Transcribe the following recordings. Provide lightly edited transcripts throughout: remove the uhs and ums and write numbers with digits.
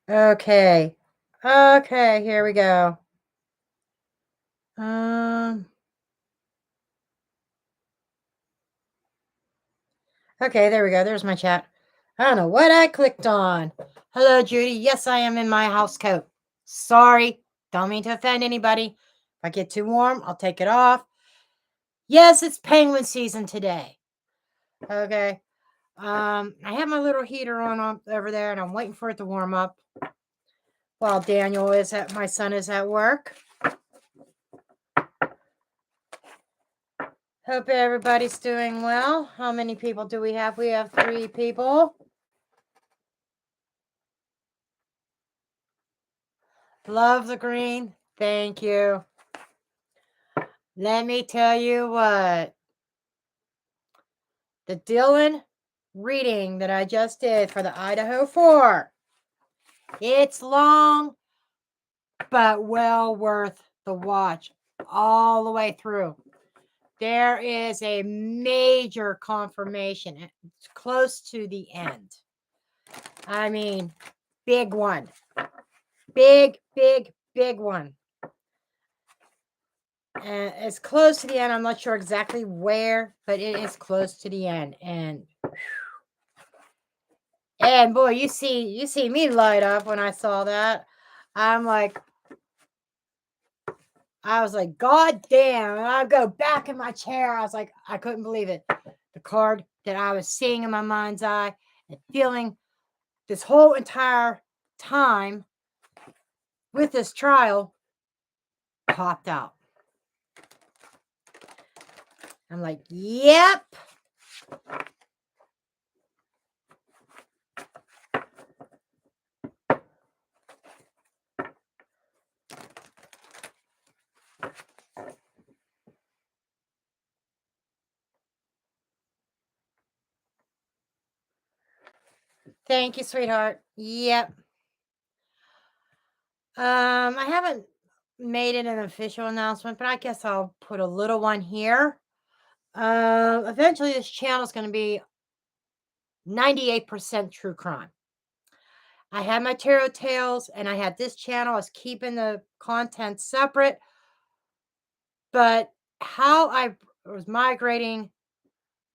Okay. Okay, here we go. Um, okay, there we go. There's my chat. I don't know what I clicked on. Hello, Judy. Yes, I am in my house coat. Sorry. Don't mean to offend anybody. If I get too warm, I'll take it off. Yes, it's penguin season today. Okay. I have my little heater on over there and I'm waiting for it to warm up while my son is at work. Hope everybody's doing well. How many people do we have? We have 3 people. Love the green. Thank you. Let me tell you what. The Dylan reading that I just did for the Idaho 4. It's long, but well worth the watch all the way through. There is a major confirmation. It's close to the end. I mean, big one. Big one. And it's close to the end. I'm not sure exactly where, but it is close to the end. And boy, you see me light up when I saw that. I was like, God damn. And I go back in my chair. I was like, I couldn't believe it. The card that I was seeing in my mind's eye and feeling this whole entire time with this trial popped out. I'm like, yep. Thank you, sweetheart. Yep. I haven't made it an official announcement, but I guess I'll put a little one here. Eventually this channel is going to be 98% true crime. I had my tarot tales and I had this channel. I was keeping the content separate, but how I was migrating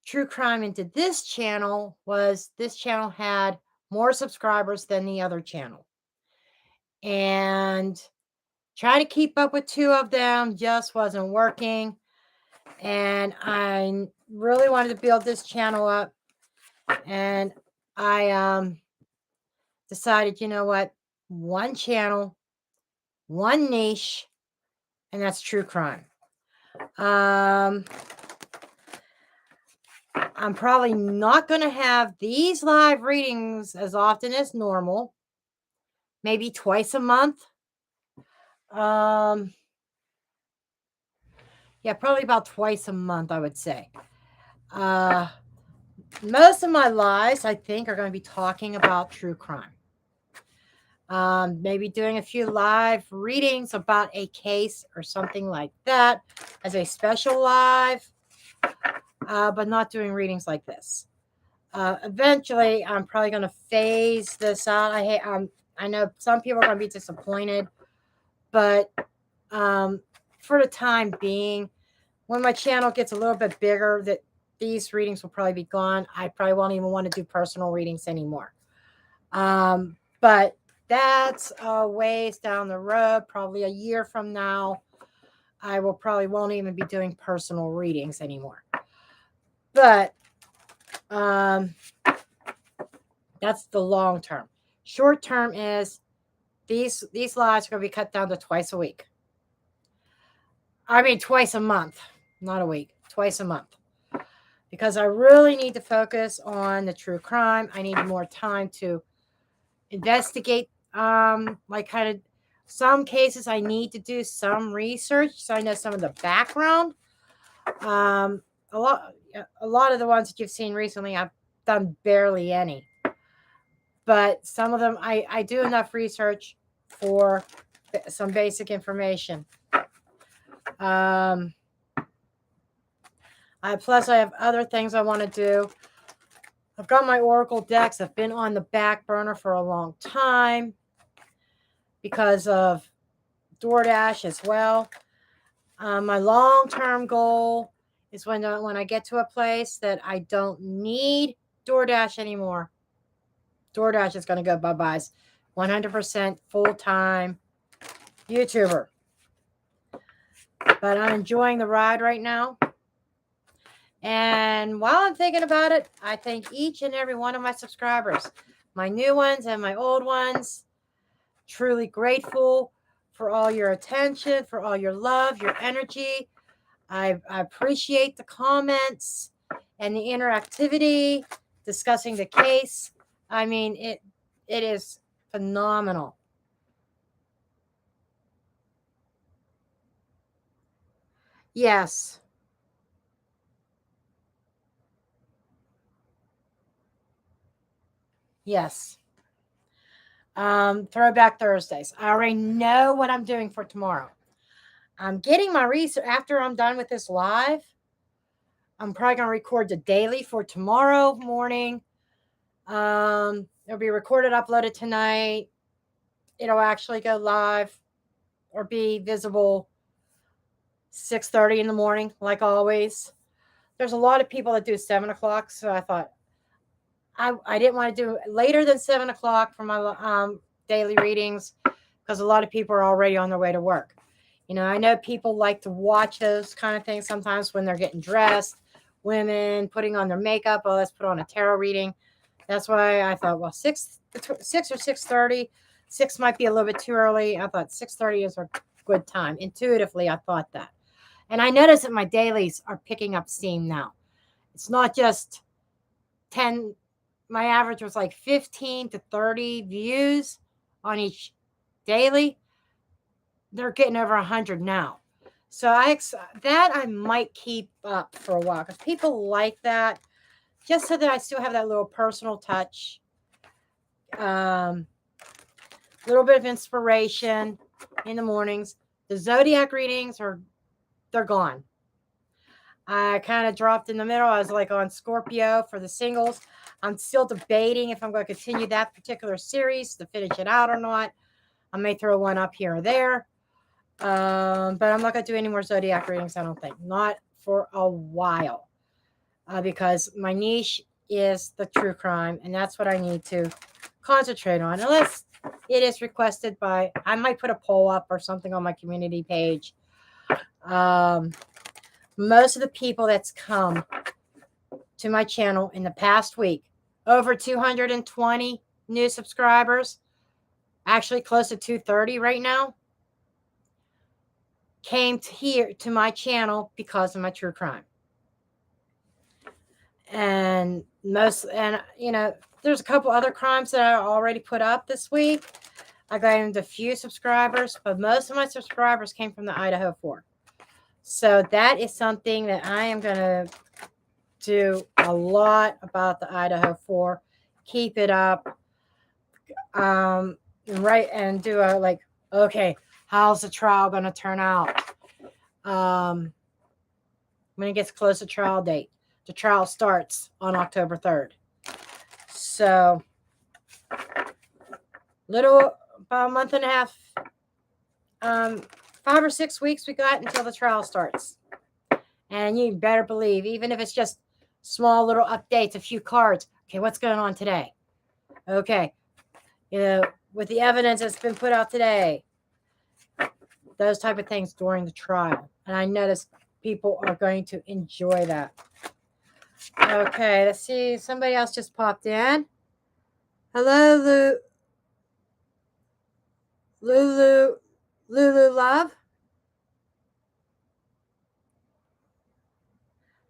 true crime into this channel was this channel had more subscribers than the other channel. And trying to keep up with 2 of them just wasn't working. And I really wanted to build this channel up. And I decided, you know what? One channel, one niche, and that's true crime. I'm probably not going to have these live readings as often as normal. Maybe twice a month. Yeah, probably about twice a month, I would say. Most of my lives, I think, are going to be talking about true crime. Maybe doing a few live readings about a case or something like that as a special live, but not doing readings like this. Eventually, I'm probably going to phase this out. I know some people are going to be disappointed, but for the time being, when my channel gets a little bit bigger, that these readings will probably be gone. I probably won't even want to do personal readings anymore. But that's a ways down the road, probably a year from now. I won't even be doing personal readings anymore. But that's the long term. Short term is these lives are going to be cut down to twice a week. I mean, twice a month, not a week, twice a month. Because I really need to focus on the true crime. I need more time to investigate, like kind of some cases I need to do some research so I know some of the background. A lot of the ones that you've seen recently, I've done barely any. But some of them, I do enough research for some basic information. Plus, I have other things I want to do. I've got my Oracle decks. I've been on the back burner for a long time because of DoorDash as well. My long-term goal is when I get to a place that I don't need DoorDash anymore. DoorDash is going to go bye-byes. 100% full-time YouTuber. But I'm enjoying the ride right now. And while I'm thinking about it, I thank each and every one of my subscribers, my new ones and my old ones. Truly grateful for all your attention, for all your love, your energy. I appreciate the comments and the interactivity, discussing the case. I mean, it is phenomenal. Yes. Yes. Throwback Thursdays. I already know what I'm doing for tomorrow. I'm getting my research after I'm done with this live. I'm probably going to record the daily for tomorrow morning. It'll be recorded, uploaded tonight. It'll actually go live or be visible 6:30 in the morning, like always. There's a lot of people that do 7 o'clock, so I thought I didn't want to do later than 7 o'clock for my daily readings because a lot of people are already on their way to work. You know, I know people like to watch those kind of things sometimes when they're getting dressed, women putting on their makeup. Oh, let's put on a tarot reading. That's why I thought, well, 6 or 6:30. 6 might be a little bit too early. I thought 6:30 is a good time. Intuitively, I thought that. And I noticed that my dailies are picking up steam now. It's not just 10. My average was like 15 to 30 views on each daily. They're getting over 100 now. So I might keep up for a while because people like that, just so that I still have that little personal touch, little bit of inspiration in the mornings. The zodiac readings they're gone. I kind of dropped in the middle. I was like on Scorpio for the singles. I'm still debating if I'm going to continue that particular series to finish it out or not. I may throw one up here or there. But I'm not going to do any more zodiac readings, I don't think. Not for a while. Because my niche is the true crime, and that's what I need to concentrate on. Unless it is requested by, I might put a poll up or something on my community page. Most of the people that's come to my channel in the past week, over 220 new subscribers, actually close to 230 right now, came to my channel because of my true crime. And you know, there's a couple other crimes that I already put up this week. I gained a few subscribers, but most of my subscribers came from the Idaho 4. So that is something that I am going to do a lot about the Idaho 4. Keep it up. Right. And do a like, okay, how's the trial going to turn out? When it gets close to trial date. The trial starts on October 3rd. So, about a month and a half, 5 or 6 weeks we got until the trial starts. And you better believe, even if it's just small little updates, a few cards. Okay, what's going on today? Okay, you know, with the evidence that's been put out today, those type of things during the trial. And I notice people are going to enjoy that. Okay, let's see. Somebody else just popped in. Hello, Lulu Love.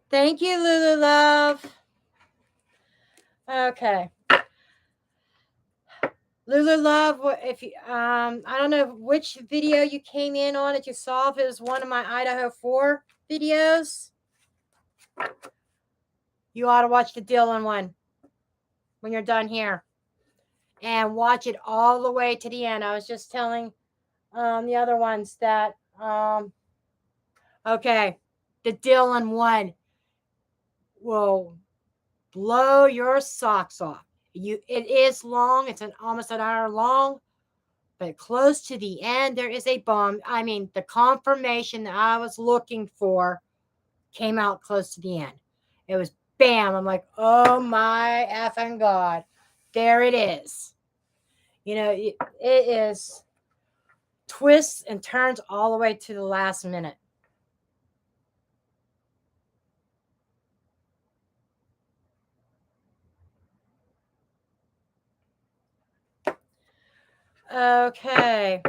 Thank you, Lulu Love. Okay. Lulu Love, if you, I don't know which video you came in on that you saw, if it was one of my Idaho 4 videos. You ought to watch the Dylan one when you're done here. and watch it all the way to the end. I was just telling the other ones that okay, the Dylan one will blow your socks off. It is long. It's almost an hour long, but close to the end there is a bomb. I mean, the confirmation that I was looking for came out close to the end. It was bam. I'm like, oh my effing god, there it is. It is twists and turns all the way to the last minute. Okay.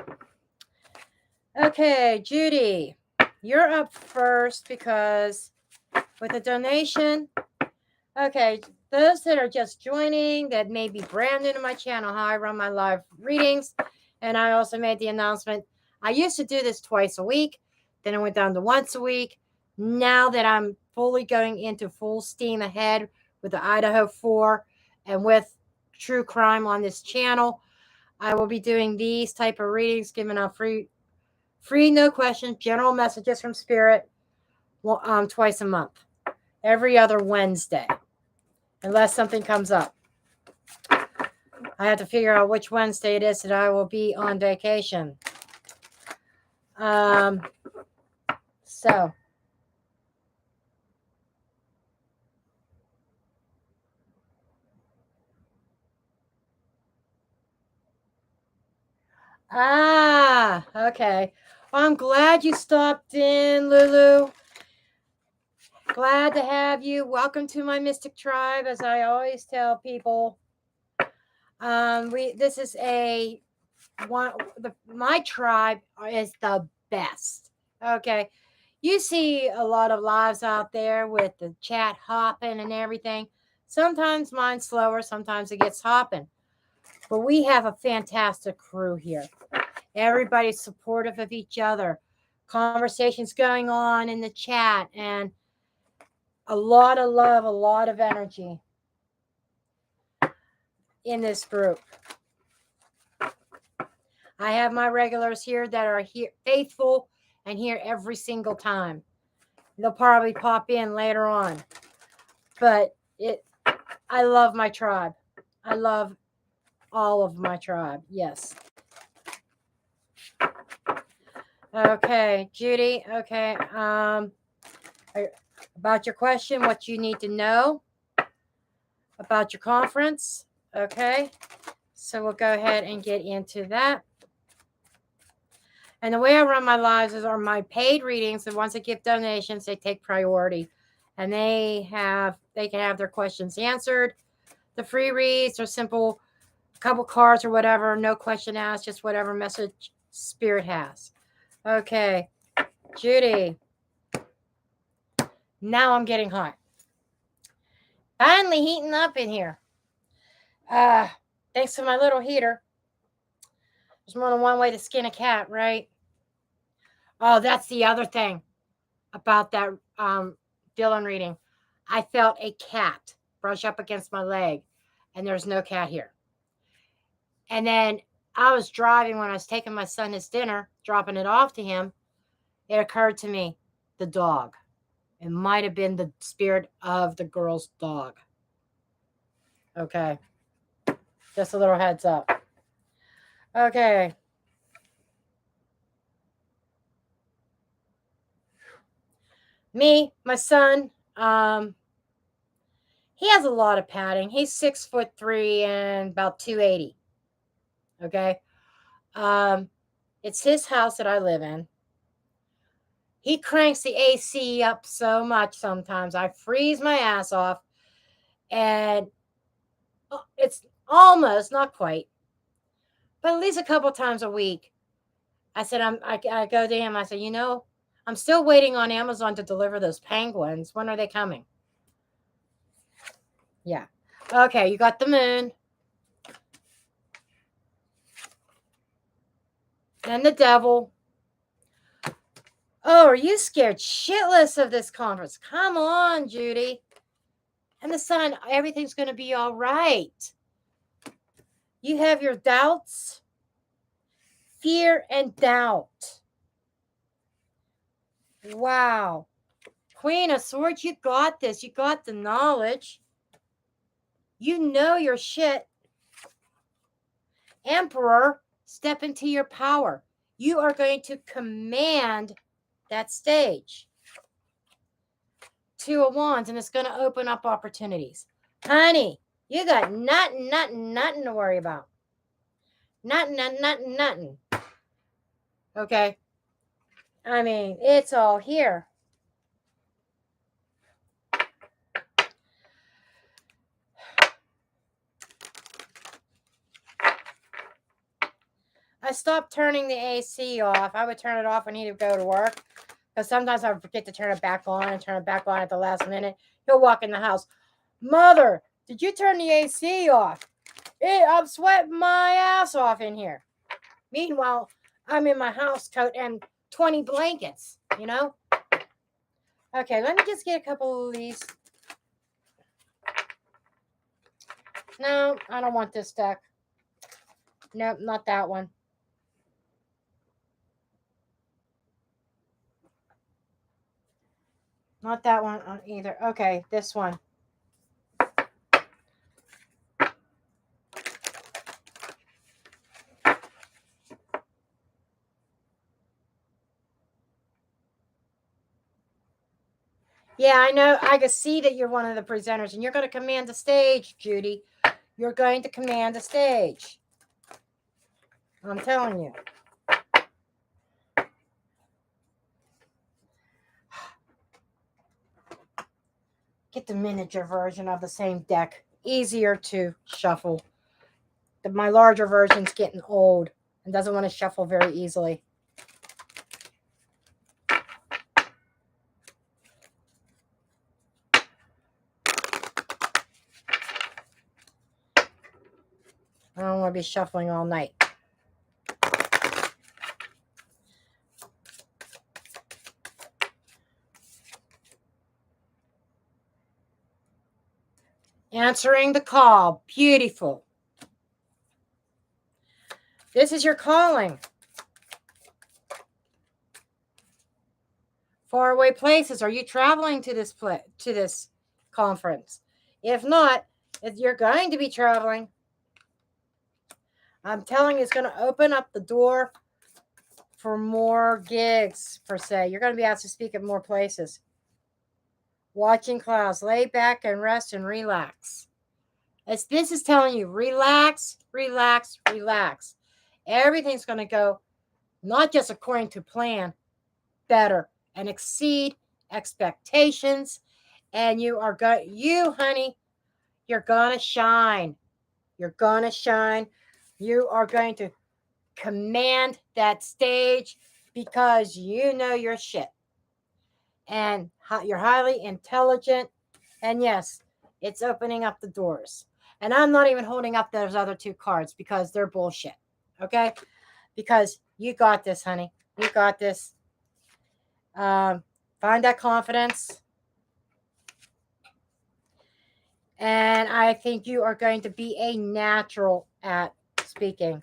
Okay, Judy, you're up first because with a donation. Okay, those that are just joining, that may be brand new to my channel, how I run my live readings. And I also made the announcement. I used to do this twice a week. Then I went down to once a week. Now that I'm fully going into full steam ahead with the Idaho 4 and with true crime on this channel, I will be doing these type of readings, giving out free, no questions, general messages from Spirit twice a month, every other Wednesday, unless something comes up. I have to figure out which Wednesday it is that I will be on vacation. So. Okay. Well, I'm glad you stopped in, Lulu. Glad to have you. Welcome to my Mystic Tribe, as I always tell people. This is my tribe is the best. Okay. You see a lot of lives out there with the chat hopping and everything. Sometimes mine's slower, sometimes it gets hopping. But we have a fantastic crew here. Everybody's supportive of each other. Conversations going on in the chat, and a lot of love, a lot of energy in this group. I have my regulars here that are here faithful and here every single time. They'll probably pop in later on. But I love my tribe. I love all of my tribe. Yes. Okay, Judy. Okay. About your question, what you need to know about your conference. Okay. So we'll go ahead and get into that. And the way I run my lives are my paid readings. And once I give donations, they take priority, and they can have their questions answered. The free reads are simple, a couple cards or whatever, no question asked, just whatever message Spirit has. Okay, Judy. Now I'm getting hot. Finally heating up in here. Thanks to my little heater. There's more than one way to skin a cat, right? Oh, that's the other thing about that Dylan reading. I felt a cat brush up against my leg, and there's no cat here. And then I was driving when I was taking my son his dinner, dropping it off to him. It occurred to me, the dog. It might have been the spirit of the girl's dog. Okay. Just a little heads up. Okay. Me, my son, he has a lot of padding. He's 6'3" and about 280. Okay. It's his house that I live in. He cranks the AC up so much sometimes. I freeze my ass off. And it's almost, not quite, but at least a couple times a week. I said, I go to him. I said, I'm still waiting on Amazon to deliver those penguins. When are they coming? Yeah. Okay, you got the moon. And the devil. Oh, are you scared shitless of this conference? Come on, Judy. And the sun, everything's going to be all right. You have your doubts, fear, and doubt. Wow. Queen of Swords, you got this. You got the knowledge. You know your shit. Emperor, step into your power. You are going to command that stage. Two of Wands, and it's going to open up opportunities. Honey, you got nothing to worry about. Nothing. Okay? I mean, it's all here. I stopped turning the AC off. I would turn it off when he would go to work. Because sometimes I would forget to turn it back on and turn it back on at the last minute. He'll walk in the house. Mother, did you turn the AC off? I'm sweating my ass off in here. Meanwhile, I'm in my house coat and 20 blankets, you know? Okay, let me just get a couple of these. No, I don't want this deck. Nope, not that one. Not that one either. Okay, this one. Yeah, I know. I can see that you're one of the presenters, and you're going to command the stage, Judy. You're going to command the stage. I'm telling you. Get the miniature version of the same deck. Easier to shuffle. My larger version's getting old and doesn't want to shuffle very easily. I don't want to be shuffling all night. Answering the call. Beautiful. This is your calling. Faraway places. Are you traveling to this conference? If not, if you're going to be traveling, I'm telling you, it's going to open up the door for more gigs, per se. You're going to be asked to speak at more places. Watching clouds. Lay back and rest and relax. This is telling you, relax. Everything's going to go not just according to plan, better and exceed expectations. And you, honey, you're going to shine. You're going to shine. You are going to command that stage because you know your shit. And you're highly intelligent. And yes, it's opening up the doors. And I'm not even holding up those other two cards because they're bullshit. Okay? Because you got this, honey. You got this. Find that confidence. And I think you are going to be a natural at speaking.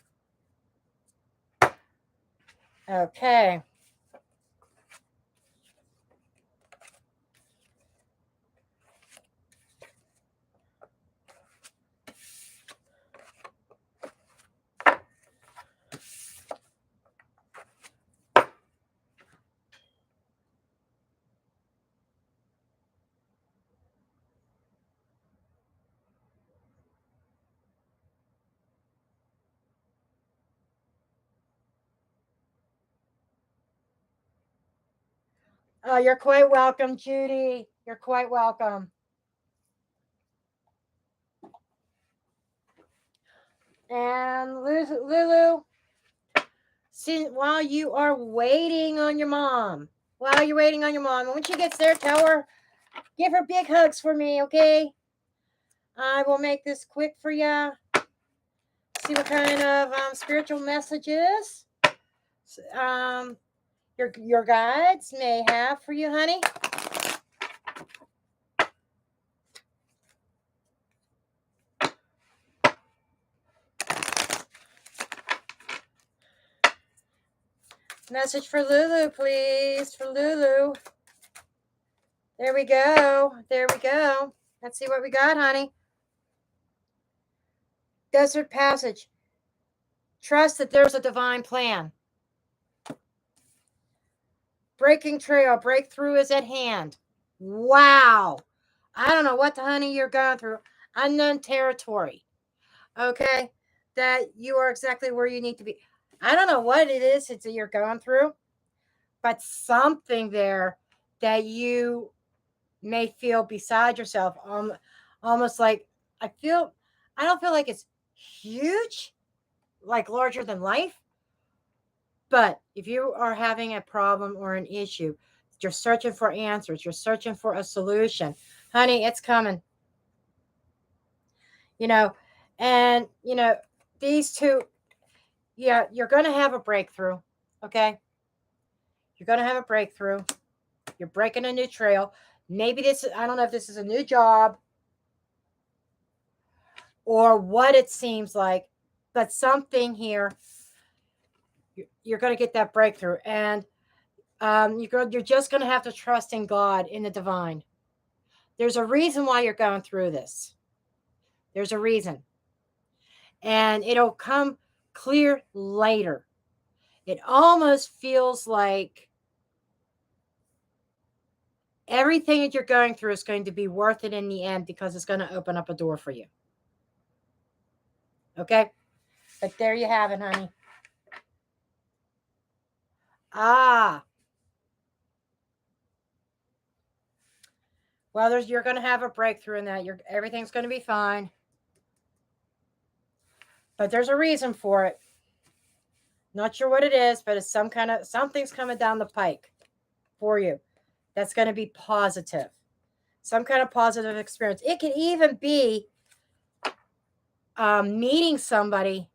Okay. Oh, you're quite welcome, Judy. You're quite welcome. And Lulu, see, while you are waiting on your mom, when she gets there, tell her, give her big hugs for me, okay? I will make this quick for you. See what kind of spiritual messages your guides may have for you, honey. Message for Lulu, please. For Lulu. There we go. There we go. Let's see what we got, honey. Desert passage. Trust that there's a divine plan. Breaking trail. Breakthrough is at hand. Wow. I don't know what the honey you're going through. Unknown territory. Okay? That you are exactly where you need to be. I don't know what it is that you're going through, but something there that you may feel beside yourself. Almost like I don't feel like it's huge, like larger than life. But if you are having a problem or an issue, you're searching for answers, you're searching for a solution, honey, it's coming. And these two, yeah, you're going to have a breakthrough. Okay. You're going to have a breakthrough. You're breaking a new trail. Maybe I don't know if this is a new job or what it seems like, but something here, you're going to get that breakthrough. And you're just going to have to trust in God, in the divine. There's a reason why you're going through this. There's a reason. And it'll come clear later. It almost feels like everything that you're going through is going to be worth it in the end because it's going to open up a door for you. Okay? But there you have it, honey. Well, you're going to have a breakthrough in that. Everything's going to be fine. But there's a reason for it. Not sure what it is, but it's something's coming down the pike for you that's going to be positive. Some kind of positive experience. It could even be meeting somebody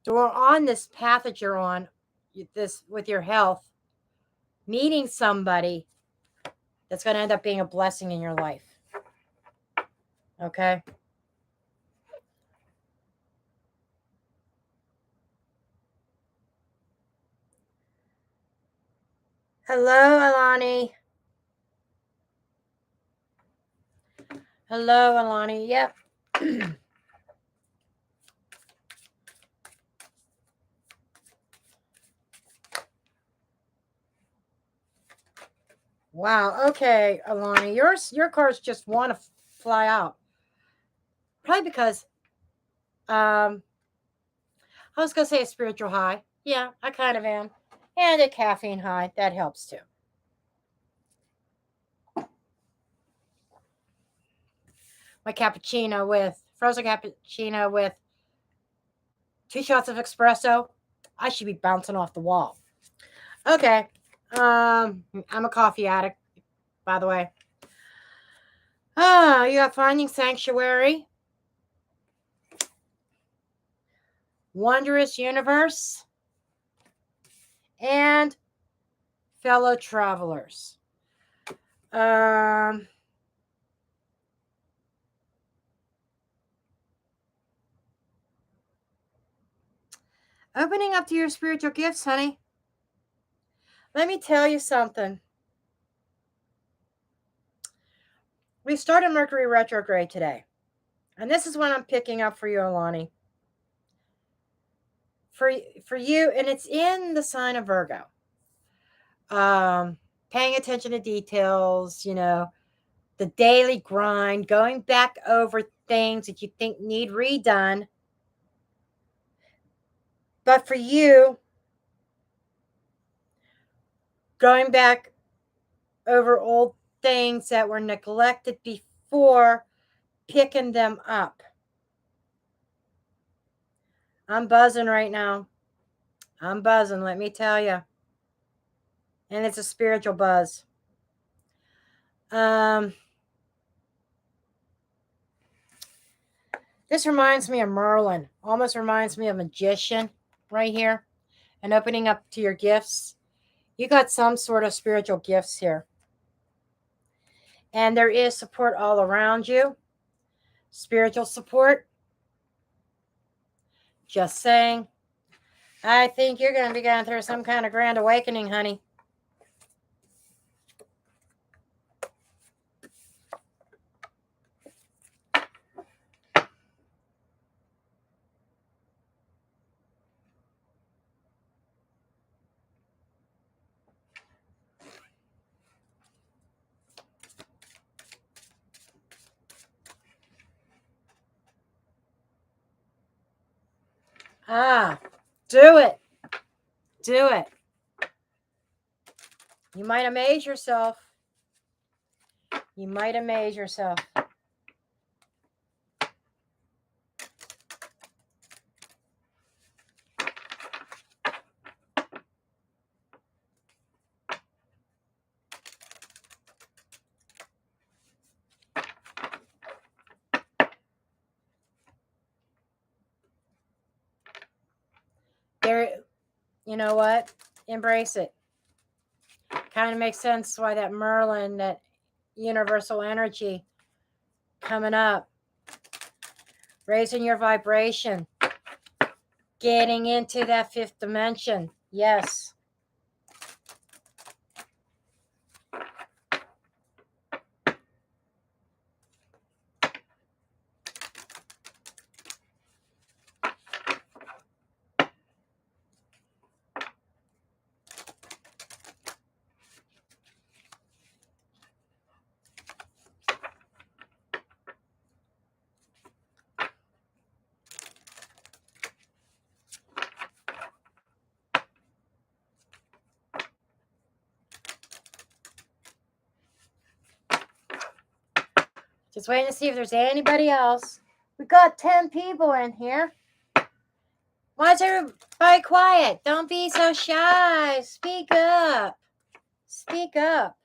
on this path that you're on, this with your health, meeting somebody that's going to end up being a blessing in your life. Okay? Hello, Alani. Hello, Alani. Yep. Wow. Okay, Alani. Your cards just want to fly out. Probably because I was going to say a spiritual high. Yeah, I kind of am. And a caffeine high. That helps too. My frozen cappuccino with 2 shots of espresso. I should be bouncing off the wall. Okay. I'm a coffee addict, by the way. You got Finding Sanctuary, Wondrous Universe, and Fellow Travelers. Opening up to your spiritual gifts, honey. Let me tell you something. We started Mercury retrograde today. And this is what I'm picking up for you, Alani. For you, and it's in the sign of Virgo. Paying attention to details, the daily grind, going back over things that you think need redone. But for you, going back over old things that were neglected before, picking them up. I'm buzzing right now. I'm buzzing, let me tell you. And it's a spiritual buzz. This reminds me of Merlin. Almost reminds me of Magician right here. And opening up to your gifts. You got some sort of spiritual gifts here. And there is support all around you. Spiritual support. Just saying. I think you're going to be going through some kind of grand awakening, honey. Do it. Do it. You might amaze yourself. You might amaze yourself. There, you know what? Embrace it. Kind of makes sense why that Merlin, that universal energy coming up, raising your vibration, getting into that fifth dimension. Yes. Just waiting to see if there's anybody else. We got 10 people in here. Why is everybody quiet? Don't be so shy. Speak up. Speak up.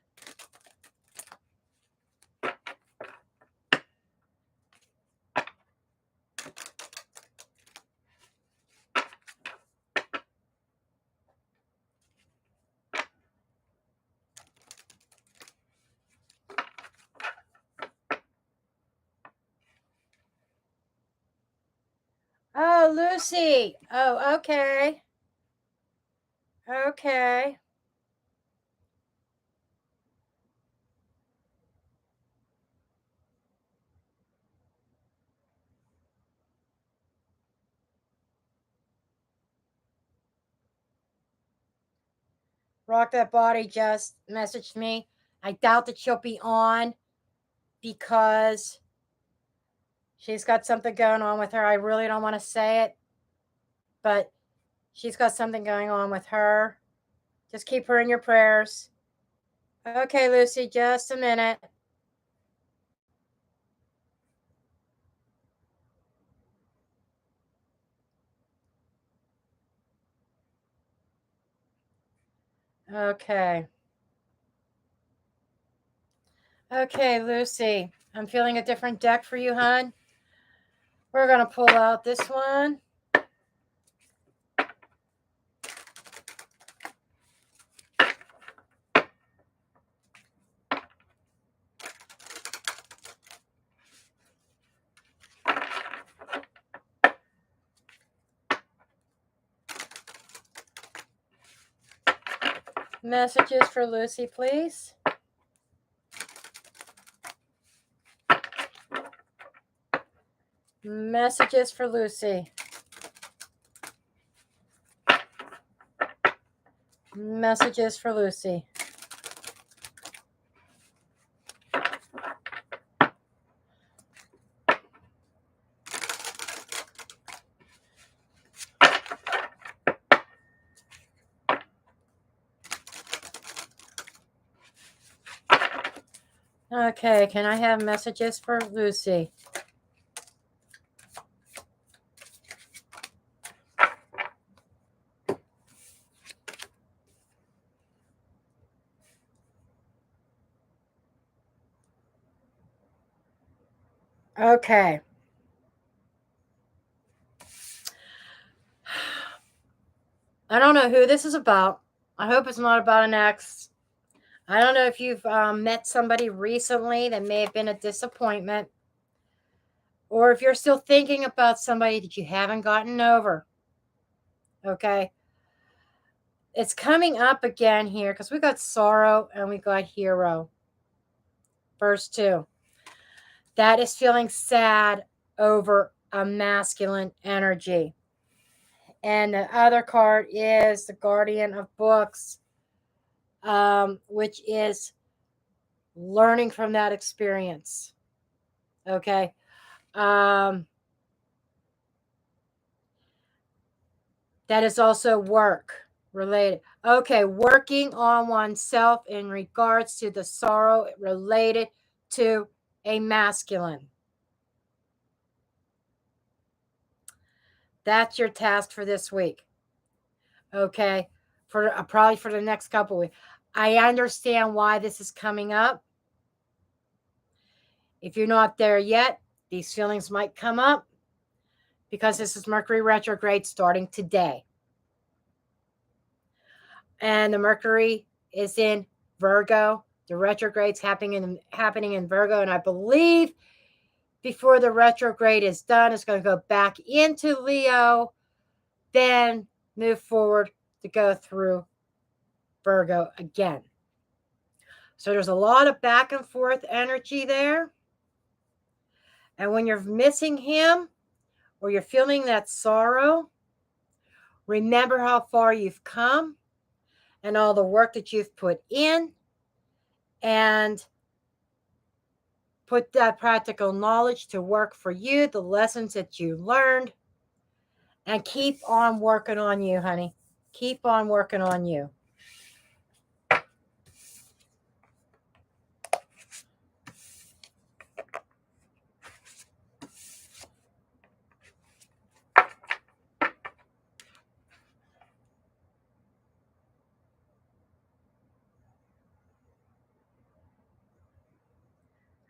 Oh, Lucy. Oh, okay. Okay. Rock That Body just messaged me. I doubt that she'll be on because she's got something going on with her. I really don't want to say it, but she's got something going on with her. Just keep her in your prayers. Okay, Lucy, just a minute. Okay. Okay, Lucy, I'm feeling a different deck for you, hon. We're going to pull out this one. Messages for Lucy, please. Messages for Lucy. Messages for Lucy. Okay, can I have messages for Lucy? Okay. I don't know who this is about. I hope it's not about an ex. I don't know if you've met somebody recently that may have been a disappointment, or if you're still thinking about somebody that you haven't gotten over. Okay. It's coming up again here because we got sorrow and we got hero. Verse 2. That is feeling sad over a masculine energy. And the other card is the Guardian of Books, which is learning from that experience. Okay. That is also work related. Okay. Working on oneself in regards to the sorrow related to a masculine. That's your task for this week. Okay. For probably for the next couple of weeks. I understand why this is coming up. If you're not there yet, these feelings might come up because this is Mercury retrograde starting today. And the Mercury is in Virgo. The retrograde's happening in Virgo. And I believe before the retrograde is done, it's going to go back into Leo, then move forward to go through Virgo again. So there's a lot of back and forth energy there. And when you're missing him or you're feeling that sorrow, remember how far you've come and all the work that you've put in, and put that practical knowledge to work for you, the lessons that you learned, and keep on working on you, honey. Keep on working on you.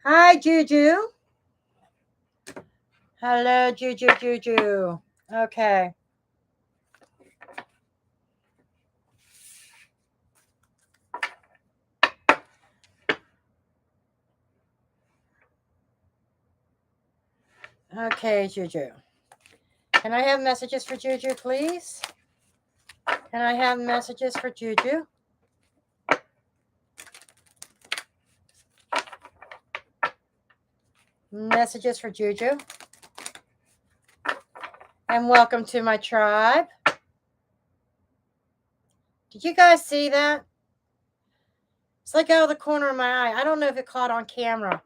Hi, Juju. Hello, Juju. Okay. Okay, Juju. Can I have messages for Juju, please? Can I have messages for Juju? Messages for Juju. And welcome to my tribe. Did you guys see that? It's like out of the corner of my eye. I don't know if it caught on camera.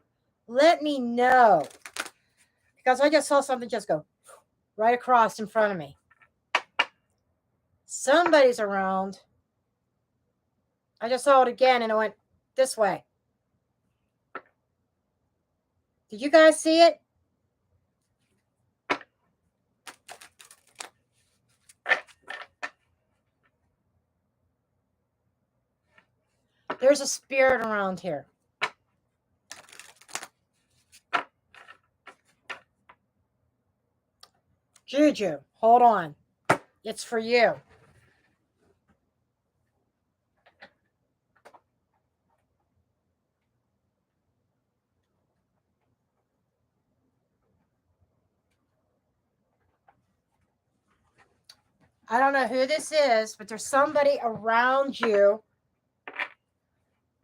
Let me know. Because I just saw something just go right across in front of me. Somebody's around. I just saw it again and it went this way. Did you guys see it? There's a spirit around here. Juju, hold on. It's for you. I don't know who this is, but there's somebody around you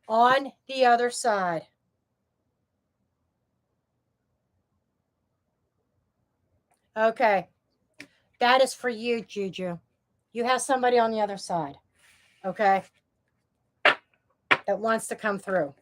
on the other side. Okay. That is for you, Juju. You have somebody on the other side. Okay? That wants to come through.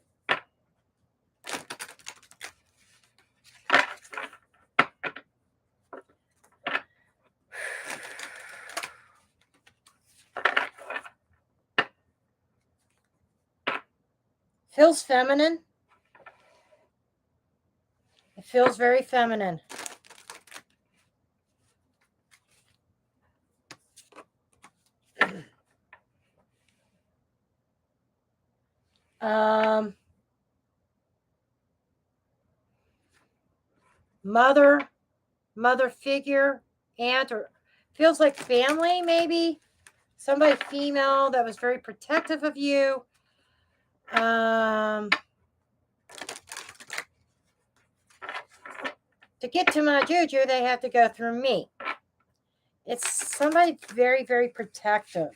Feels feminine. It feels very feminine. Mother figure, aunt, or feels like family, maybe. Somebody female that was very protective of you. To get to my Juju, they have to go through me. It's somebody very, very protective.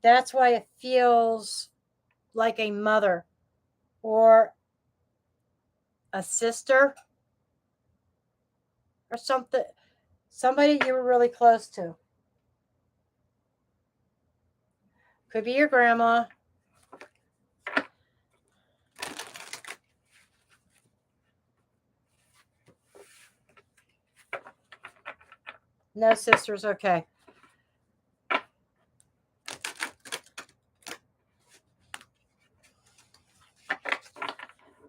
That's why it feels like a mother or a sister or something, somebody you were really close to. Could be your grandma. No sisters, okay.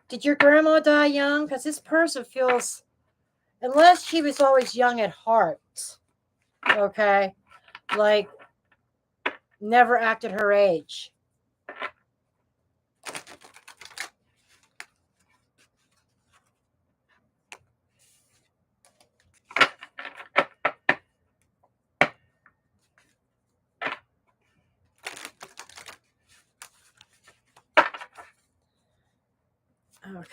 Did your grandma die young? Because this person feels, unless she was always young at heart, okay, like never acted her age. Okay.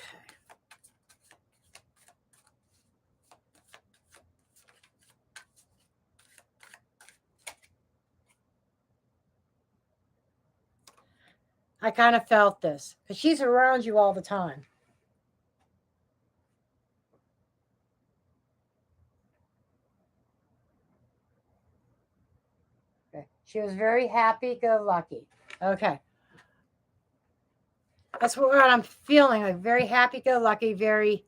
I kind of felt this because she's around you all the time. Okay. She was very happy go lucky. Okay. That's what I'm feeling, like very happy go lucky, very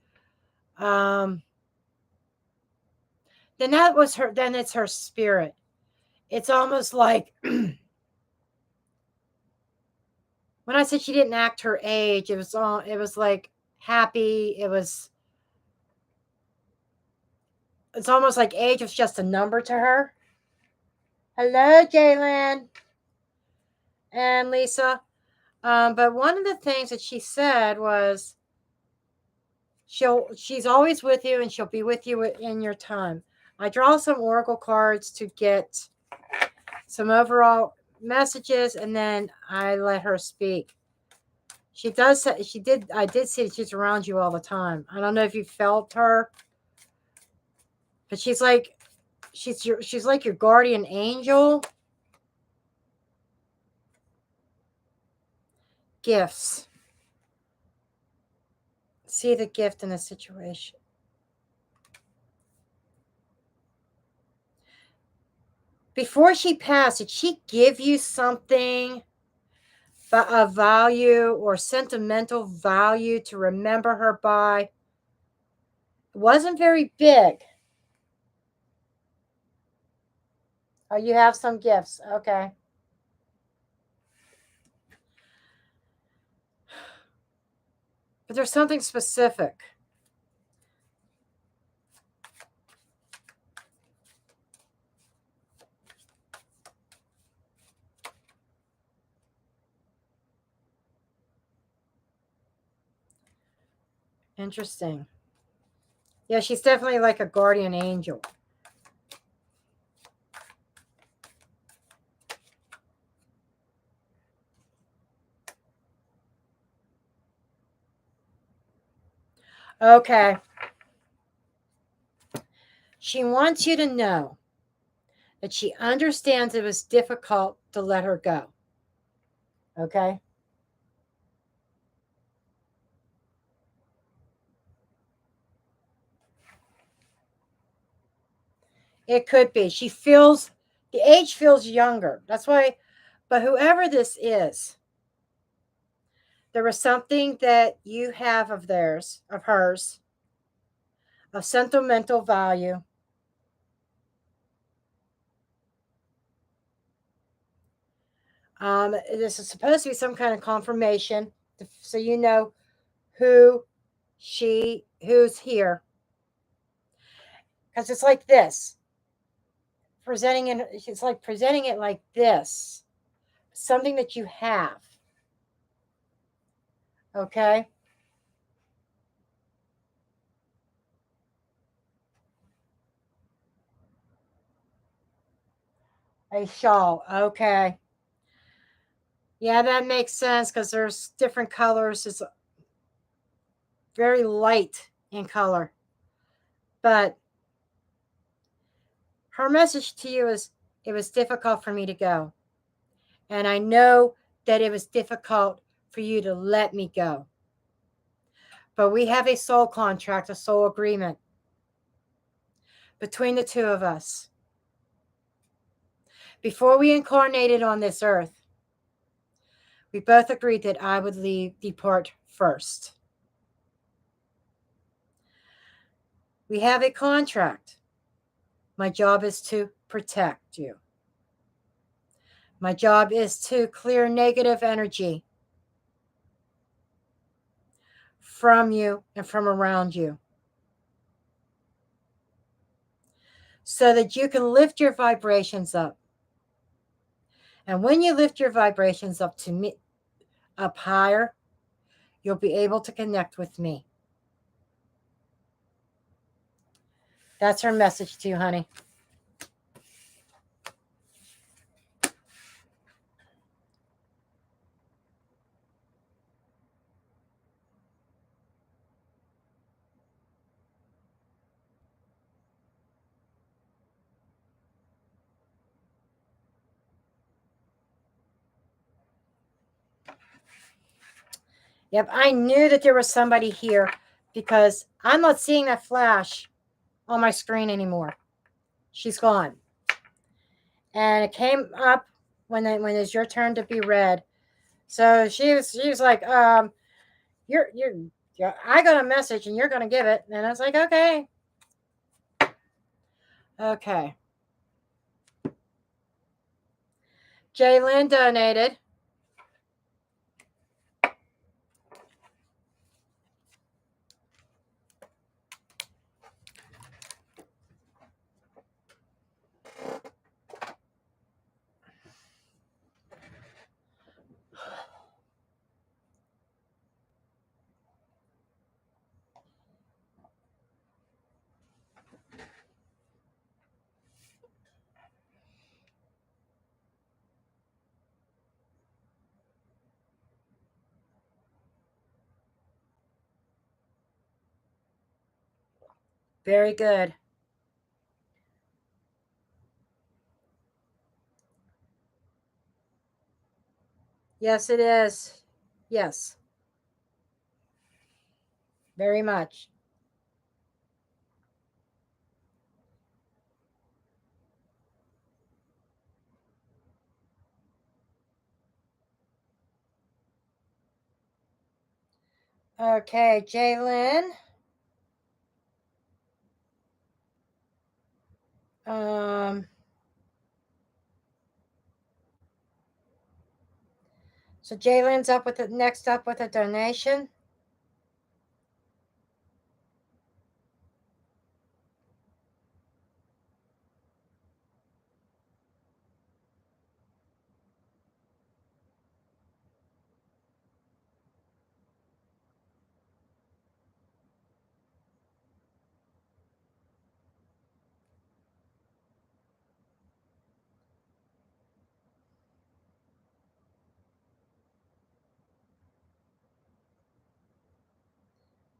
um then that was her, then it's her spirit. It's almost like when I said she didn't act her age, it was like happy. It's almost like age was just a number to her. Hello, Jalen and Lisa. But one of the things that she said was she's always with you and she'll be with you in your time. I draw some oracle cards to get some overall messages and then I let her speak. She does, she did, I did see that she's around you all the time. I don't know if you felt her, but she's like your guardian angel. Gifts. See the gift in the situation. Before she passed, did she give you something of value or sentimental value to remember her by? It wasn't very big. Oh, you have some gifts. Okay. But there's something specific. Interesting. Yeah, she's definitely like a guardian angel. Okay. She wants you to know that she understands it was difficult to let her go. Okay. It could be. She feels, the age feels younger. That's why, but whoever this is, there was something that you have of theirs, of hers, of sentimental value. This is supposed to be some kind of confirmation, so you know who's here. Because it's like this, it's like presenting it like this, something that you have. Okay. A shawl. Okay. Yeah, that makes sense because there's different colors. It's very light in color. But Her message to you is, it was difficult for me to go. And I know that it was difficult for you to let me go. But we have a soul contract, a soul agreement between the two of us. Before we incarnated on this earth, we both agreed that I would depart first. We have a contract. My job is to protect you. My job is to clear negative energy from you and from around you, so that you can lift your vibrations up. And when you lift your vibrations up to me, up higher, you'll be able to connect with me. That's her message to you, honey. Yep, I knew that there was somebody here because I'm not seeing that flash on my screen anymore. She's gone. And it came up when it's your turn to be read. So she was like, you're I got a message and you're gonna give it. And I was like, okay. Okay. Jaylyn donated. Very good. Yes, it is. Yes. Very much. Okay, Jaylyn. Um, so Jaylyn's up with next up with a donation.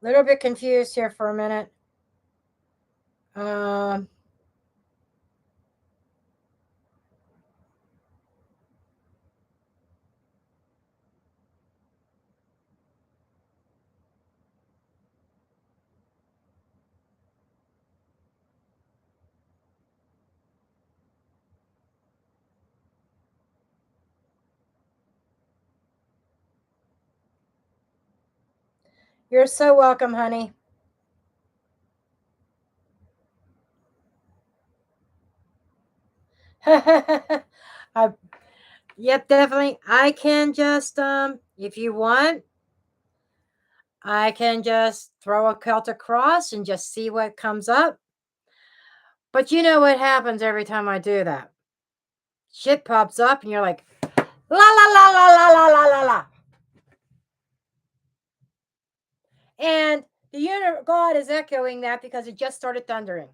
Little bit confused here for a minute. Um, you're so welcome, honey. I, yep, definitely. I can just if you want, I can just throw a Celtic cross and just see what comes up. But you know what happens every time I do that? Shit pops up and you're like, la la la la la la la la la. And the unit God is echoing that because it just started thundering.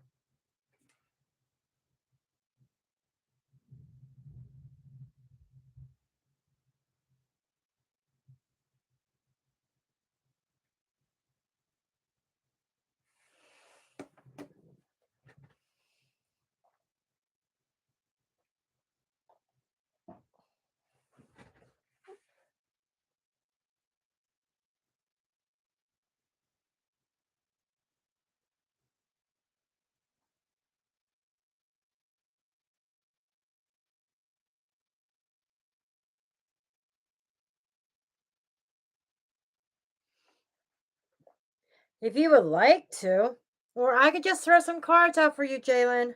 If you would like to. Or I could just throw some cards out for you, Jalen.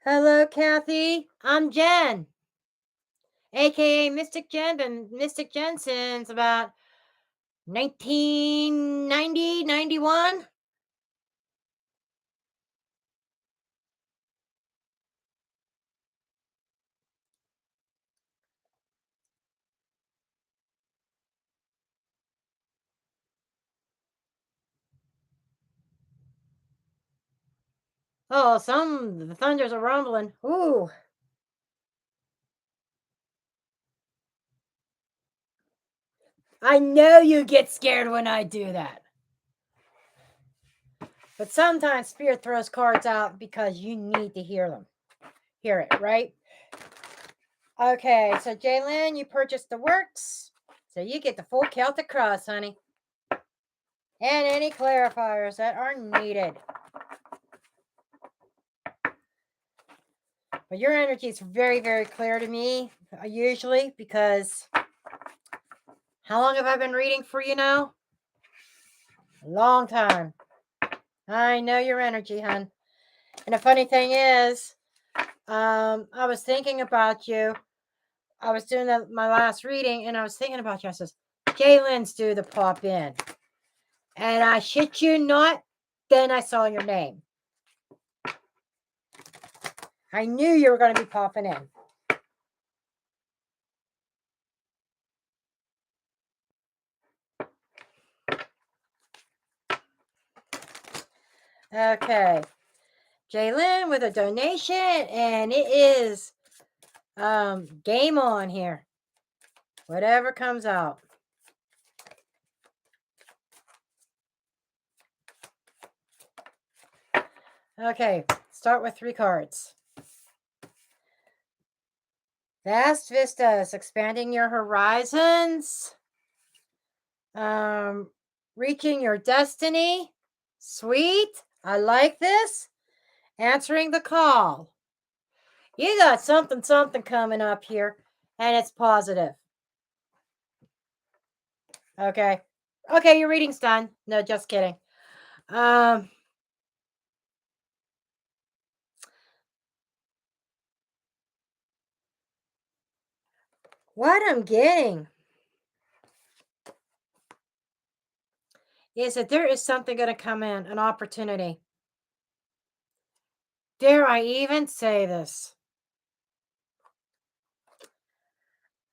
Hello, Kathy. I'm Jen, aka Mystic Jen. Been Mystic Jen since about 1990, 91. Oh, the thunders are rumbling. Ooh. I know you get scared when I do that. But sometimes Spirit throws cards out because you need to hear them. Hear it, right? Okay, so Jalen, you purchased the works. So you get the full Celtic cross, honey. And any clarifiers that are needed. But your energy is very, very clear to me, usually, because how long have I been reading for you now? A long time. I know your energy, hon. And the funny thing is, I was thinking about you. I was doing my last reading, and I was thinking about you. I says, Jalen's due to pop in. And I shit you not, then I saw your name. I knew you were going to be popping in. Okay. Jalen with a donation, and it is game on here. Whatever comes out. Okay, start with 3 cards. Vast vistas, expanding your horizons. Reaching your destiny. Sweet. I like this. Answering the call. You got something coming up here, and it's positive. Okay. Okay, your reading's done. No, just kidding. What I'm getting is that there is something going to come in, an opportunity. Dare I even say this?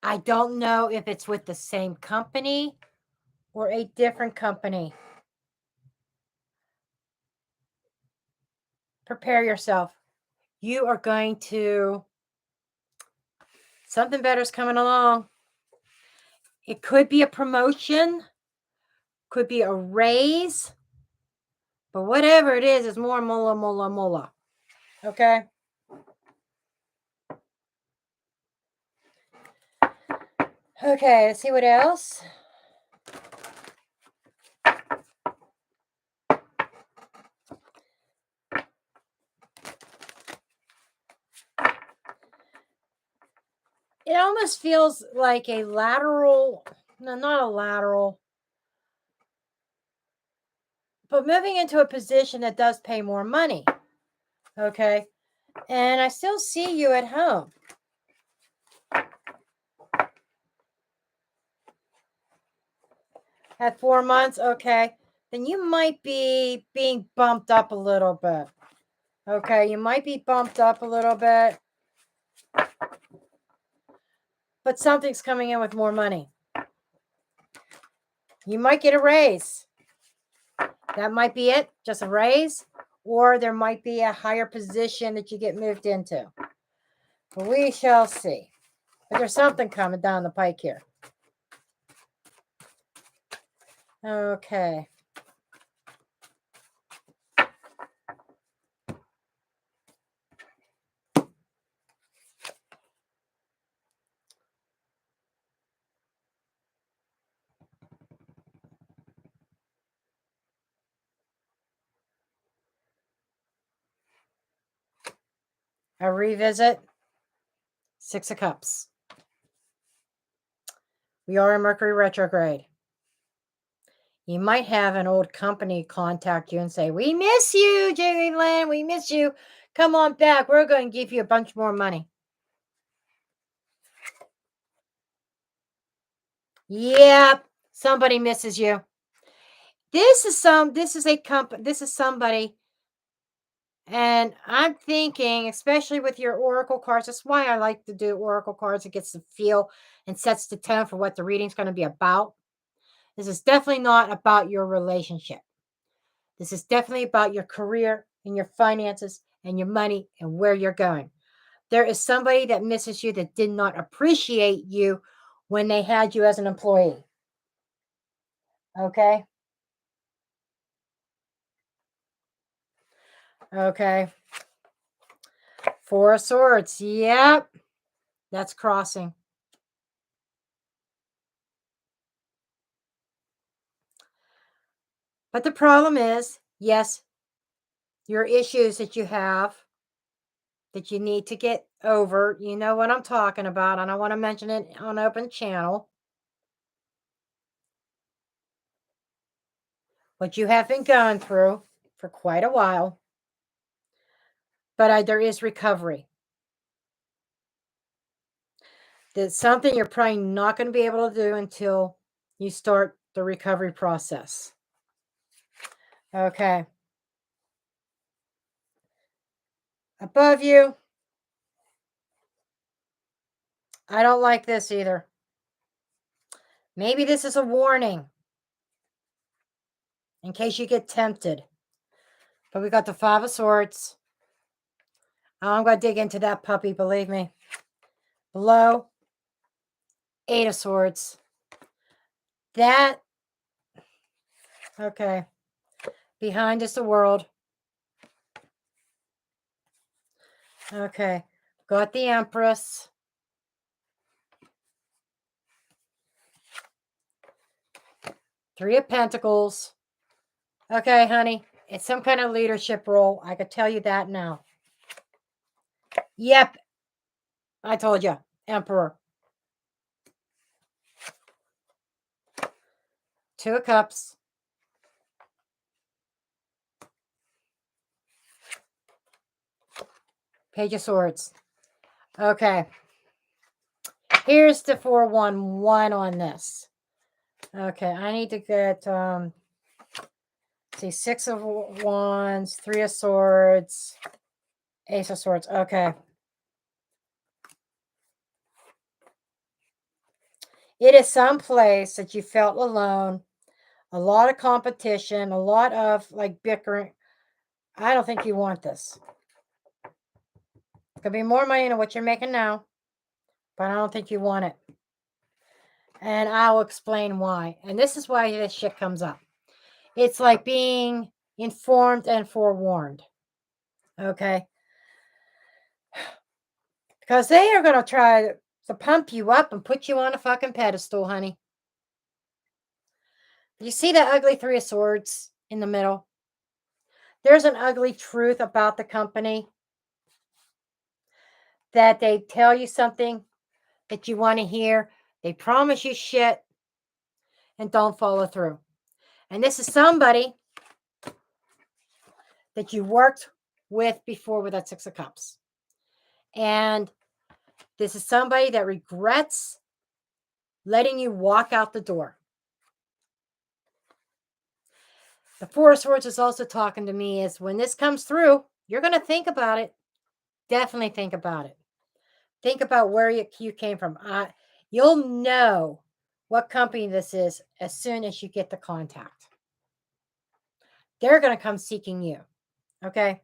I don't know if it's with the same company or a different company. Prepare yourself. You are going to, something better is coming along. It could be a promotion, could be a raise, but whatever it is more mola. Okay? Okay, let's see what else. It almost feels like a lateral, no, not a lateral, but moving into a position that does pay more money. Okay? And I still see you at home. At 4 months, okay, then you might be being bumped up a little bit. Okay, you might be bumped up a little bit, but something's coming in with more money. You might get a raise. That might be it, just a raise, or there might be a higher position that you get moved into. But we shall see. But there's something coming down the pike here. Okay. A revisit. 6 of Cups. We are in Mercury retrograde. You might have an old company contact you and say, "We miss you, Jerry Lynn. We miss you. Come on back. We're going to give you a bunch more money." Yep, somebody misses you. This is somebody, and I'm thinking, especially with your oracle cards, that's why I like to do oracle cards. It gets the feel and sets the tone for what the reading's going to be about. This is definitely not about your relationship. This is definitely about your career and your finances and your money and where you're going. There is somebody that misses you that did not appreciate you when they had you as an employee. Okay. Okay. Four of Swords. Yep. That's crossing. But the problem is, yes, your issues that you have that you need to get over. You know what I'm talking about. And I want to mention it on open channel. What you have been going through for quite a while. But there is recovery. That's something you're probably not going to be able to do until you start the recovery process. Okay. Above you, I don't like this either. Maybe this is a warning in case you get tempted. But we got the Five of Swords. Oh, I'm going to dig into that puppy, believe me. Below, Eight of Swords. That, okay. Behind is the World. Okay. Got the Empress. Three of Pentacles. Okay, honey. It's some kind of leadership role. I could tell you that now. Yep. I told you. Emperor. Two of Cups. Page of Swords. Okay. Here's the 411 on this. Okay, I need to get see, Six of Wands, Three of Swords, Ace of Swords. Okay. It is some place that you felt alone, a lot of competition, a lot of like bickering. I don't think you want this. Could be more money than what you're making now, but I don't think you want it. And I'll explain why. And this is why this shit comes up. It's like being informed and forewarned. Okay. Because they are going to try to pump you up and put you on a fucking pedestal, honey. You see that ugly Three of Swords in the middle? There's an ugly truth about the company that they tell you something that you want to hear. They promise you shit and don't follow through. And this is somebody that you worked with before with that Six of Cups. And this is somebody that regrets letting you walk out the door. The Four of Swords is also talking to me is when this comes through, you're going to think about it. Definitely think about it. Think about where you came from. You'll know what company this is as soon as you get the contact. They're going to come seeking you. Okay.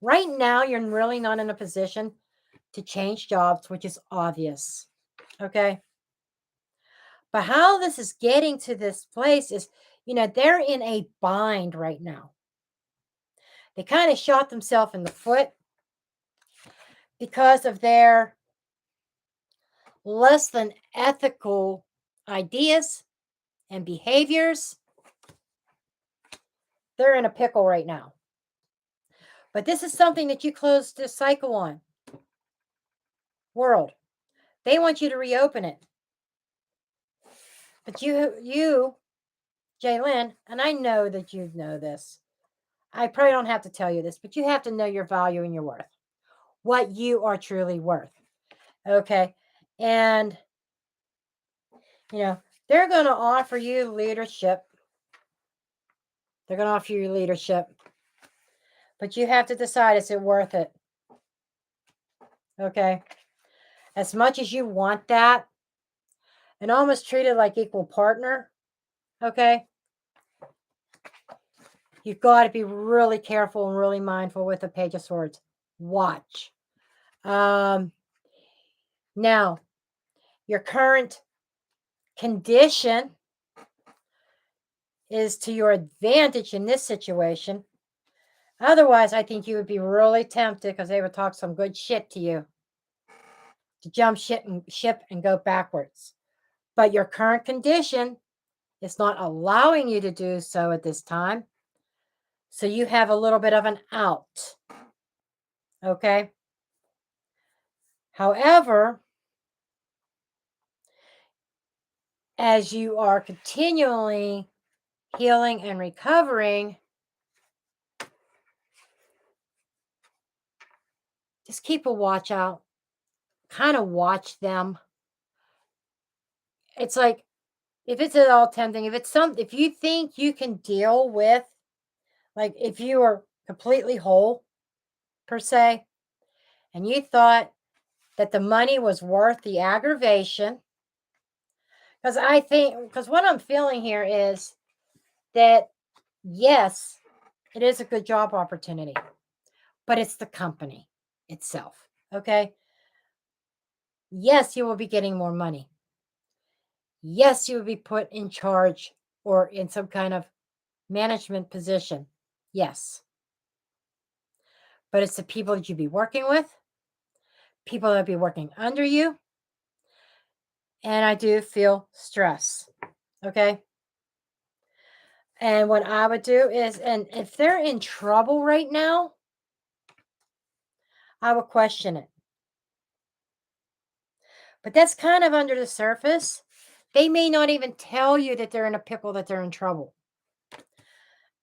Right now, you're really not in a position to change jobs, which is obvious. Okay. But how this is getting to this place is, they're in a bind right now. They kind of shot themselves in the foot because of their less than ethical ideas and behaviors. They're in a pickle right now. But this is something that you closed the cycle on. World. They want you to reopen it. But you, Jaylyn, and I know that you know this. I probably don't have to tell you this, but you have to know your value and your worth, what you are truly worth. Okay. And, they're going to offer you leadership. They're going to offer you leadership. But you have to decide, is it worth it? Okay. As much as you want that, and almost treat it like equal partner. Okay. You've got to be really careful and really mindful with the Page of Swords. Watch. Now, your current condition is to your advantage in this situation. Otherwise, I think you would be really tempted, because they would talk some good shit to you, to jump ship and go backwards. But your current condition is not allowing you to do so at this time. So you have a little bit of an out. Okay. However, as you are continually healing and recovering, just keep a watch out. Kind of watch them. It's like, if it's at all tempting, if you think you can deal with, like if you are completely whole, per se, and you thought that the money was worth the aggravation, because what I'm feeling here is that, yes, it is a good job opportunity, but it's the company itself. Okay. Yes, you will be getting more money. Yes, you will be put in charge or in some kind of management position. Yes. But it's the people that you be working with, people that be working under you. And I do feel stress. Okay. And what I would do is, and if they're in trouble right now, I would question it. But that's kind of under the surface. They may not even tell you that they're in a pickle, that they're in trouble.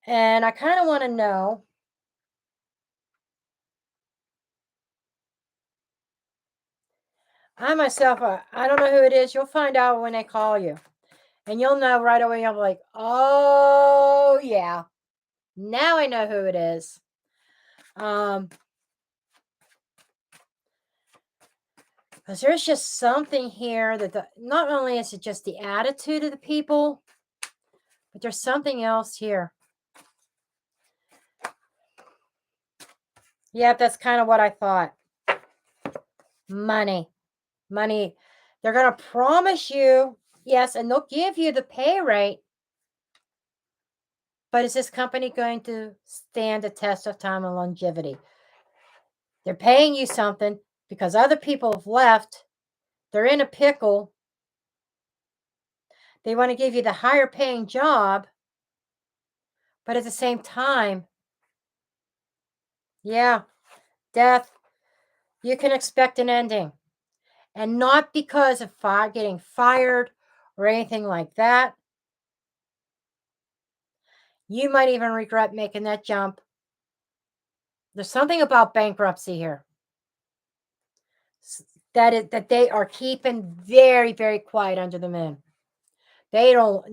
And I kind of want to know, I myself, I don't know who it is. You'll find out when they call you. And you'll know right away. You'll be like, oh, yeah. Now I know who it is. Because there's just something here that not only is it just the attitude of the people, but there's something else here. Yep, that's kind of what I thought. Money. They're going to promise you, yes, and they'll give you the pay rate. But is this company going to stand the test of time and longevity? They're paying you something because other people have left. They're in a pickle. They want to give you the higher paying job. But at the same time, yeah, death, you can expect an ending. And not because of getting fired or anything like that. You might even regret making that jump. There's something about bankruptcy here that they are keeping very, very quiet under the moon. They don't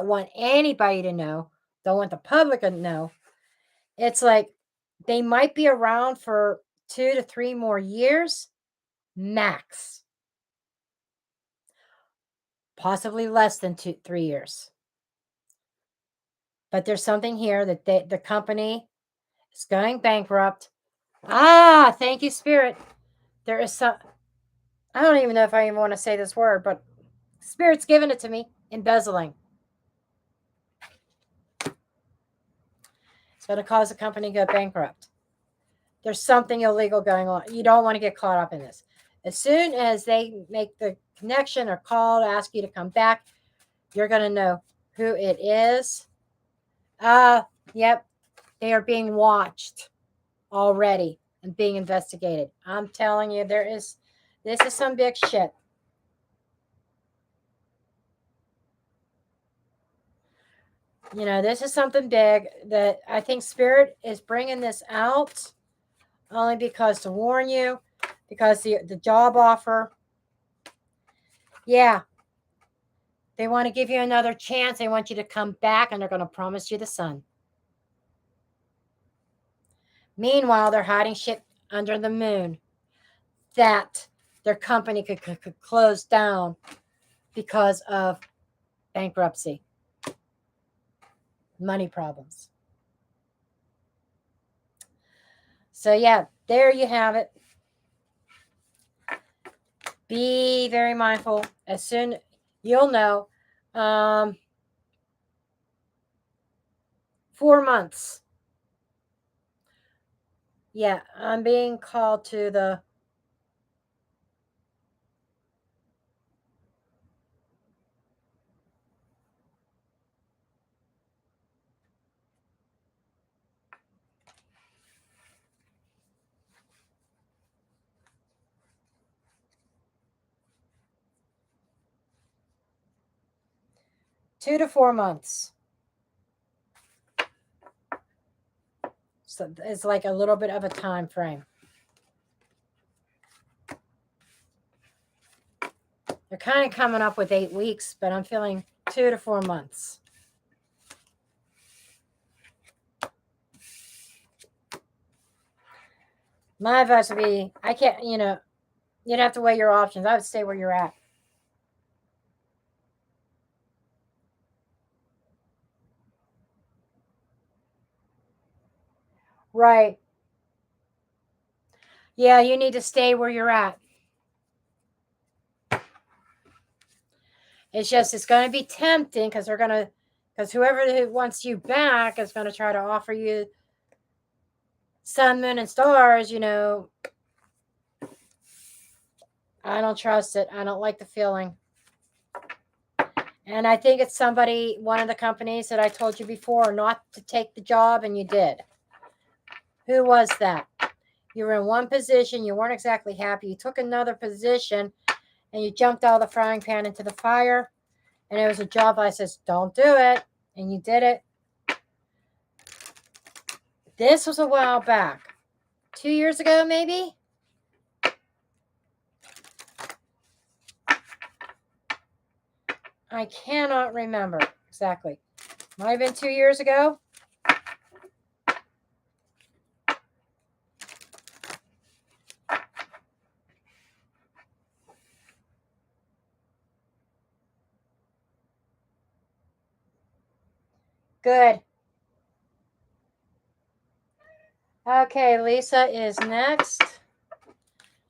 want anybody to know. Don't want the public to know. It's like they might be around for 2 to 3 more years, max. Possibly less than 3 years. But there's something here that the company is going bankrupt. Thank you, Spirit. There is some, I don't even know if I even want to say this word, but Spirit's given it to me. Embezzling. It's going to cause the company to go bankrupt. There's something illegal going on. You don't want to get caught up in this. As soon as they make the connection or call to ask you to come back, you're going to know who it is. Yep. They are being watched already and being investigated. I'm telling you, this is some big shit. This is something big that I think Spirit is bringing this out only because to warn you, because the job offer, yeah, they want to give you another chance. They want you to come back, and they're going to promise you the sun. Meanwhile, they're hiding shit under the moon that their company could close down because of bankruptcy, money problems. So, yeah, there you have it. Be very mindful. As soon you'll know, 4 months. Yeah, I'm being called to the 2 to 4 months. So it's like a little bit of a time frame. They're kind of coming up with 8 weeks, but I'm feeling 2 to 4 months. My advice would be, I can't, you'd have to weigh your options. I would stay where you're at. Right. Yeah, you need to stay where you're at. It's going to be tempting because whoever wants you back is going to try to offer you sun, moon, and stars. I don't trust it. I don't like the feeling. And I think it's one of the companies that I told you before not to take the job, and you did. Who was that? You were in one position, you weren't exactly happy. You took another position, and you jumped out of the frying pan into the fire. And it was a job I says, don't do it. And you did it. This was a while back. 2 years ago, maybe? I cannot remember exactly. Might have been 2 years ago. Good. Okay, Lisa is next.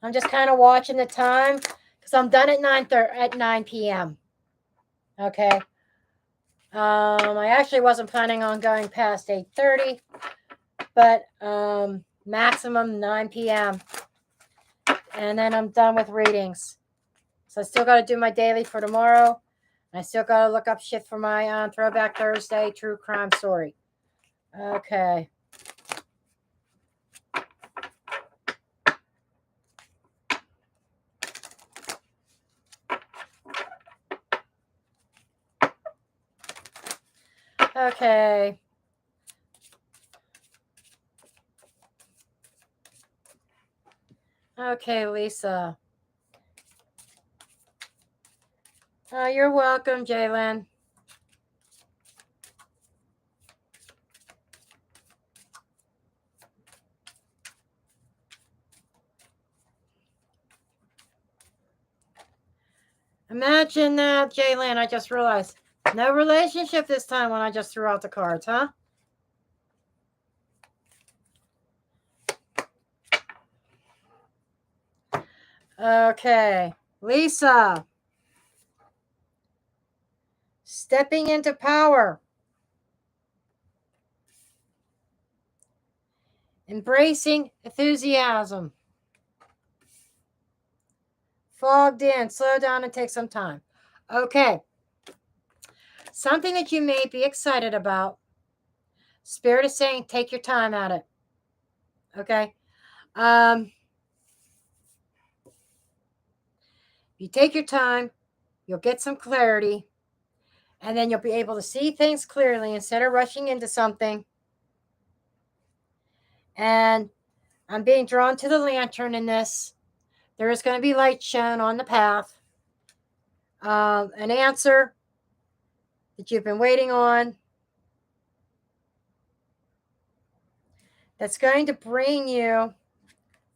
I'm just kind of watching the time because I'm done at 9 p.m. Okay. I actually wasn't planning on going past 8:30, but maximum 9 p.m. And then I'm done with readings. So I still got to do my daily for tomorrow. I still got to look up shit for my Throwback Thursday true crime story. Okay. Okay. Okay, Lisa. Oh, you're welcome, Jalen. Imagine that, Jalen. I just realized. No relationship this time when I just threw out the cards, huh? Okay. Lisa. Stepping into power. Embracing enthusiasm. Fogged in. Slow down and take some time. Okay. Something that you may be excited about. Spirit is saying take your time at it. Okay. You take your time, you'll get some clarity, And then you'll be able to see things clearly instead of rushing into something. And I'm being drawn to the lantern in this. There is going to be light shown on the path. An answer that you've been waiting on. That's going to bring you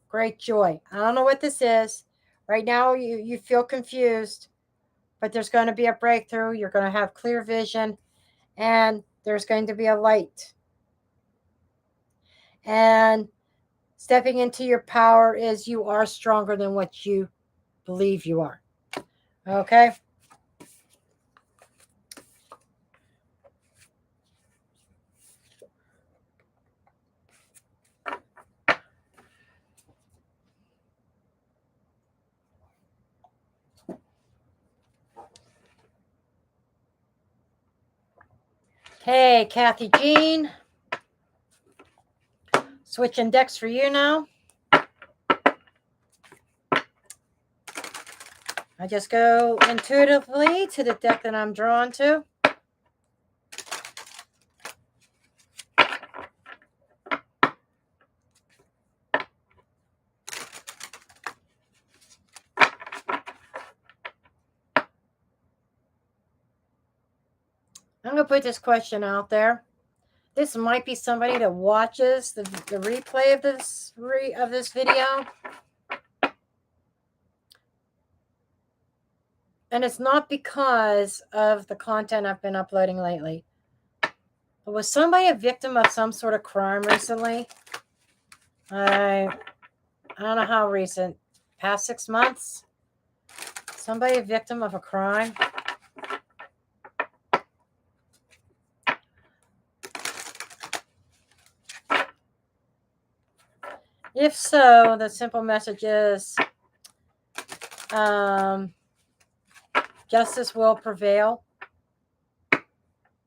great joy. I don't know what this is. Right now, you feel confused, but there's going to be a breakthrough. You're going to have clear vision, and there's going to be a light. And stepping into your power is you are stronger than what you believe you are. Okay? Okay, Kathy Jean. Switching decks for you now. I just go intuitively to the deck that I'm drawn to. I'm going to put this question out there. This might be somebody that watches the replay of this video. And it's not because of the content I've been uploading lately. But was somebody a victim of some sort of crime recently? I don't know how recent. Past 6 months? Somebody a victim of a crime? If so, the simple message is justice will prevail.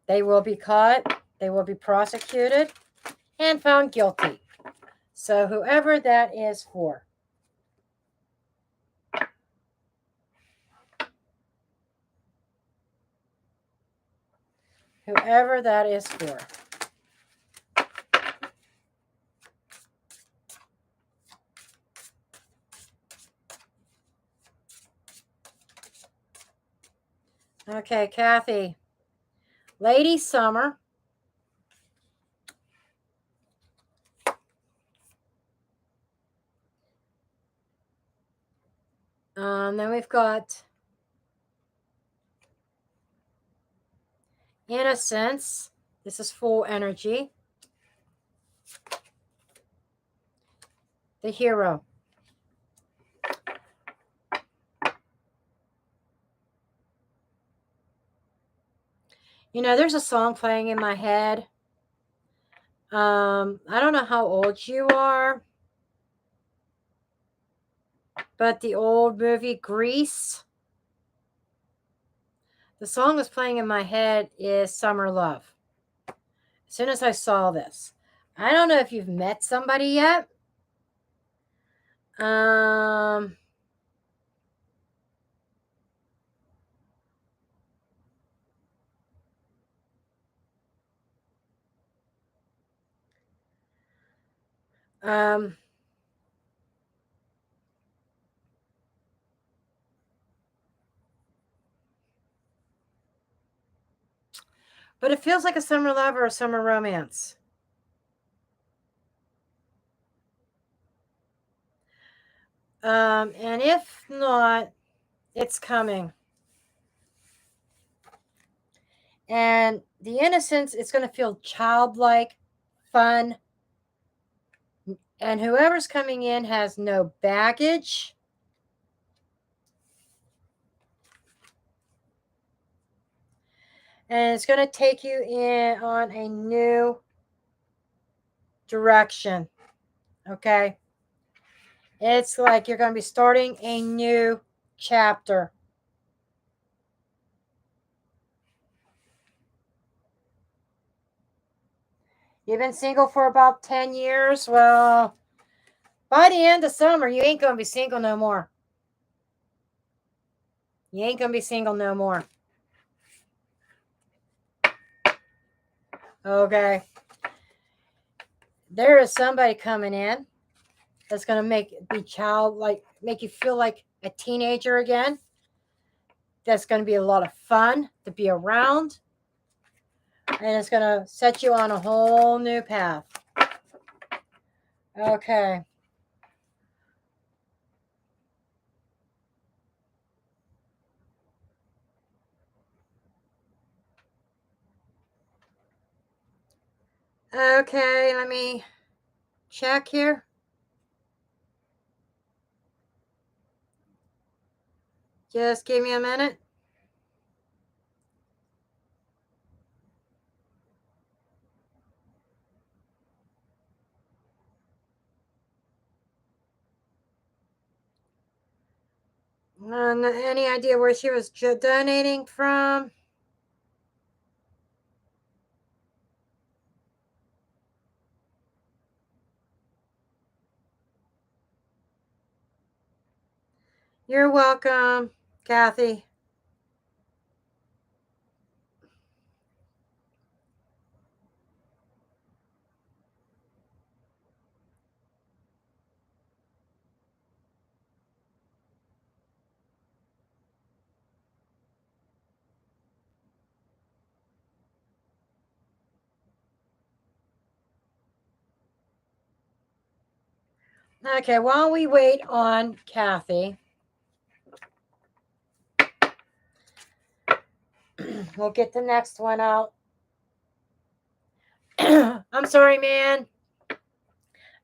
They will be caught. They will be prosecuted and found guilty. So whoever that is for. Whoever that is for. Okay, Kathy. Lady Summer. Then we've got Innocence. This is full energy. The Hero. You know, there's a song playing in my head. I don't know how old you are, but the old movie Grease, the song that's playing in my head is Summer Love. As soon as I saw this, I don't know if you've met somebody yet. But it feels like a summer love or a summer romance. And if not, it's coming. And the innocence, it's going to feel childlike, fun. And whoever's coming in has no baggage. And it's going to take you in on a new direction. Okay? It's like you're going to be starting a new chapter. You've been single for about 10 years. Well, by the end of summer, you ain't going to be single no more. You ain't going to be single no more. Okay. There is somebody coming in that's going to make you feel like a teenager again. That's going to be a lot of fun to be around. And it's going to set you on a whole new path. Okay. Okay, let me check here. Just give me a minute. Any idea where she was donating from? You're welcome, Kathy. Okay, while we wait on Kathy, we'll get the next one out. I'm sorry, man.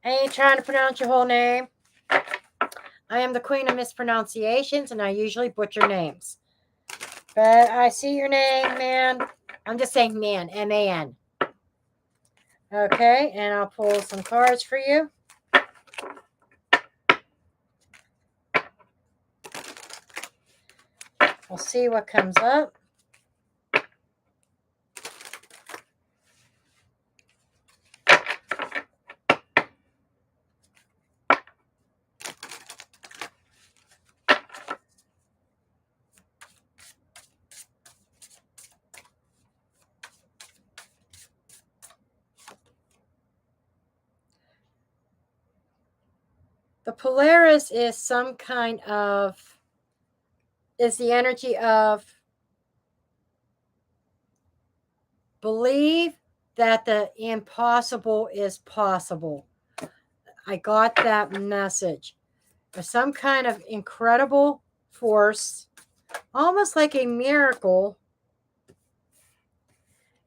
I ain't trying to pronounce your whole name. I am the queen of mispronunciations, and I usually butcher names. But I see your name, man. I'm just saying man, M-A-N. Okay, and I'll pull some cards for you. We'll see what comes up. The Polaris is is the energy of believe that the impossible is possible. I got that message. There's some kind of incredible force, almost like a miracle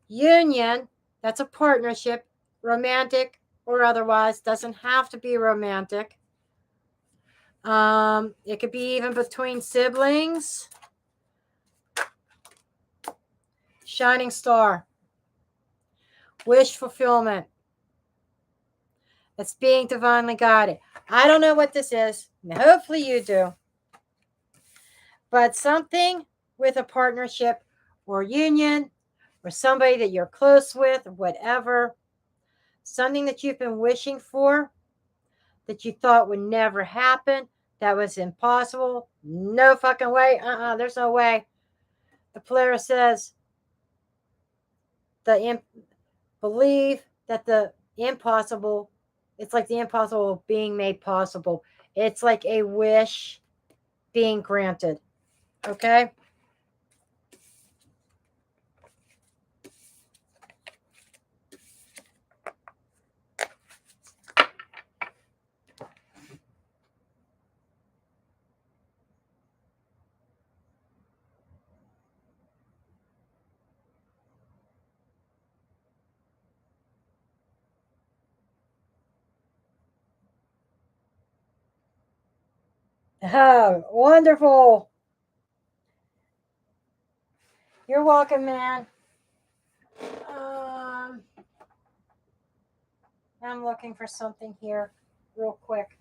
union. That's a partnership, romantic or otherwise. Doesn't have to be romantic. It could be even between siblings. Shining star. Wish fulfillment. It's being divinely guided. I don't know what this is. Hopefully you do. But something with a partnership or union or somebody that you're close with, whatever. Something that you've been wishing for that you thought would never happen. That was impossible. No fucking way. There's no way. The Polaris says believe that the impossible, it's like the impossible being made possible. It's like a wish being granted. Okay? Oh, wonderful. You're welcome, man. I'm looking for something here real quick.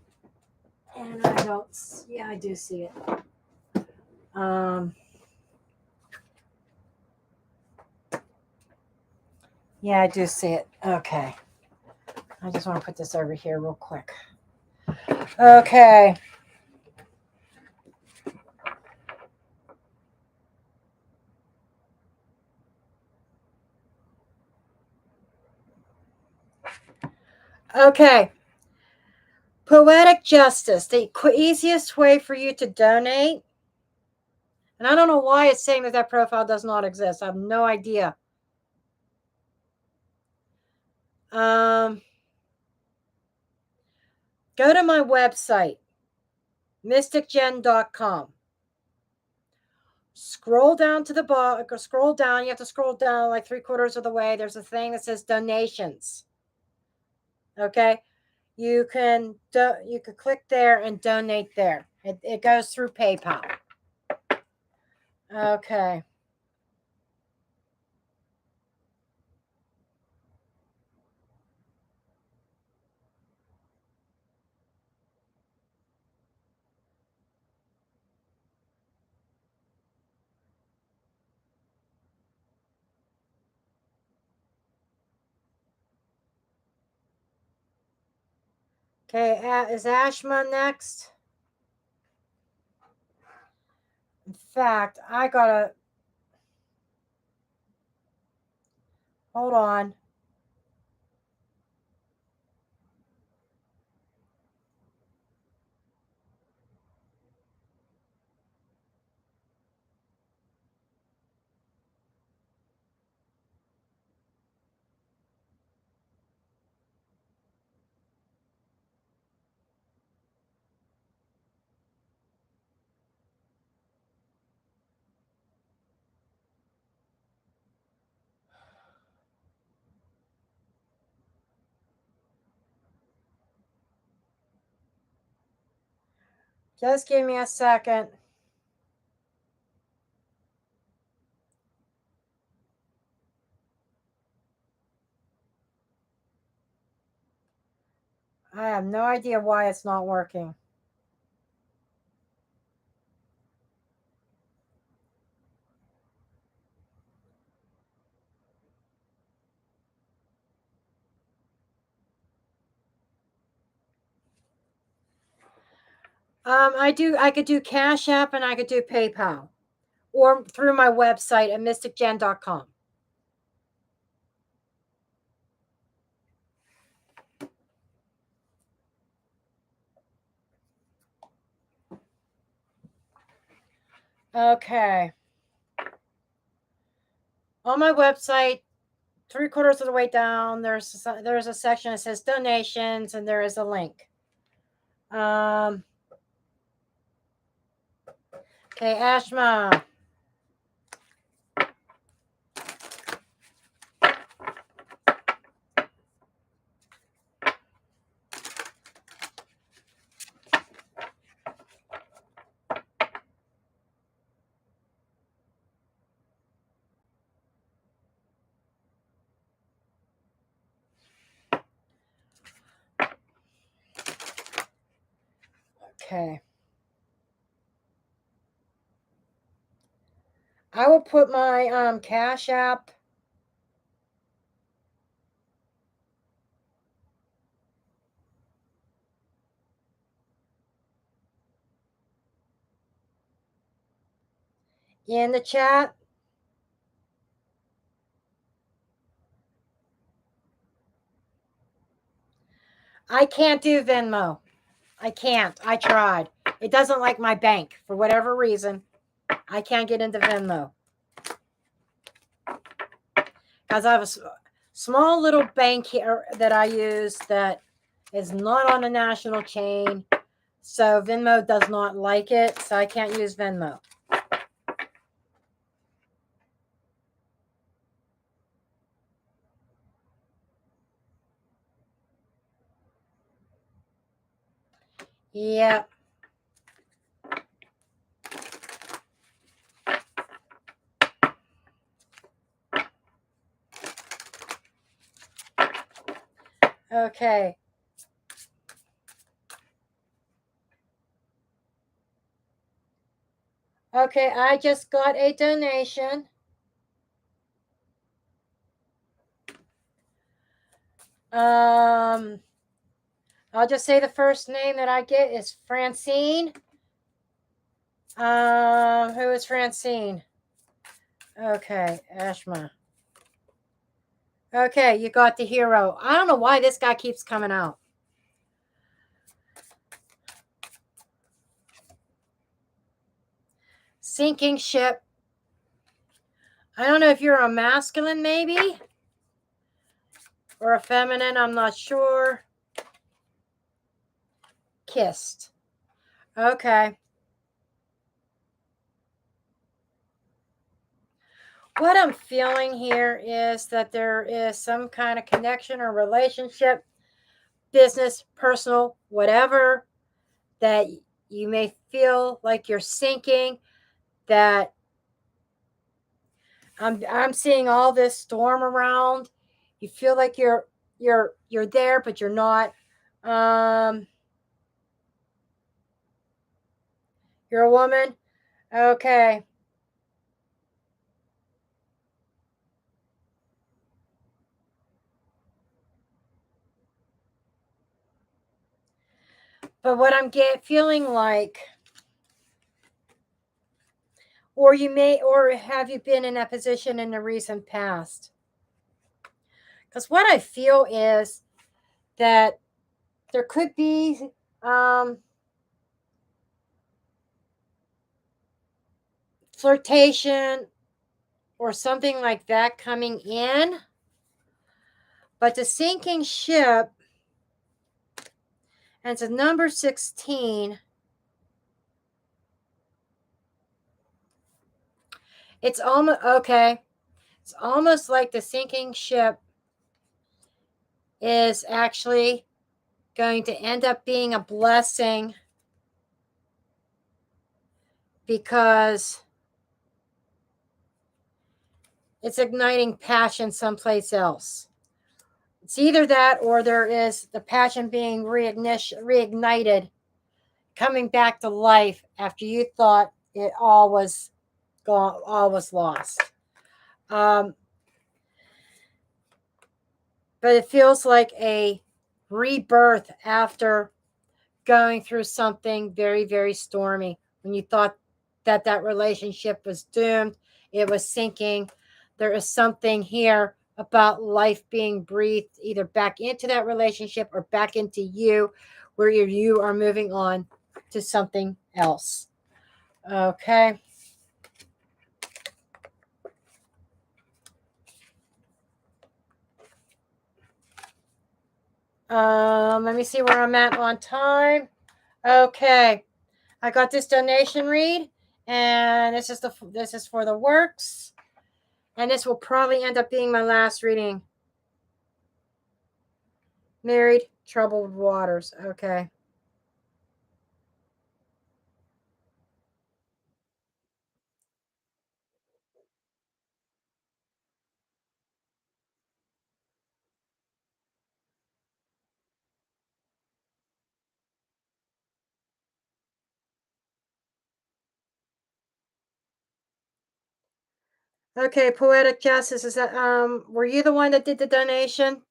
And I don't, yeah, I do see it. Yeah, I do see it. Okay. I just want to put this over here real quick. Okay. Okay. Poetic Justice, the easiest way for you to donate. And I don't know why it's saying that that profile does not exist. I have no idea. Go to my website, mysticjen.com. Scroll down to the bottom. Scroll down. You have to scroll down like 3/4 of the way. There's a thing that says donations. Okay, you can click there and donate there. It goes through PayPal. Okay. Okay, is Ashma next? In fact, I gotta hold on. Just give me a second. I have no idea why it's not working. I could do Cash App and I could do PayPal or through my website at mysticjen.com. Okay. On my website, 3/4 of the way down, there's a section that says donations, and there is a link. Okay, Ashma. Okay. I will put my Cash App in the chat. I can't do Venmo. I can't. I tried. It doesn't like my bank for whatever reason. I can't get into Venmo because I have a small little bank here that I use that is not on a national chain. So Venmo does not like it. So I can't use Venmo. Yep. Okay. Okay, I just got a donation. I'll just say the first name that I get is Francine. Who is Francine? Okay, Ashma. Okay, you got the hero. I don't know why this guy keeps coming out. Sinking ship. I don't know if you're a masculine, maybe, or a feminine. I'm not sure. Kissed. Okay. What I'm feeling here is that there is some kind of connection or relationship, business, personal, whatever, that you may feel like you're sinking, that I'm seeing all this storm around. You feel like you're there, but you're not. Um, you're a woman. Okay. But what I'm feeling like, or you may, or have you been in that position in the recent past? Because what I feel is that there could be flirtation or something like that coming in. But the sinking ship, and it's a number 16. It's almost okay. It's almost like the sinking ship is actually going to end up being a blessing because it's igniting passion someplace else. It's either that or there is the passion being reignited, coming back to life after you thought it all was gone, all was lost. Um, but it feels like a rebirth after going through something very, very stormy. When you thought that that relationship was doomed, it was sinking. There is something here about life being breathed either back into that relationship or back into you, where you are moving on to something else. Okay. Let me see where I'm at on time. Okay. I got this donation read, and this is for the works, and this will probably end up being my last reading. Married, troubled waters. Okay. Okay, Poetic Justice, is that were you the one that did the donation?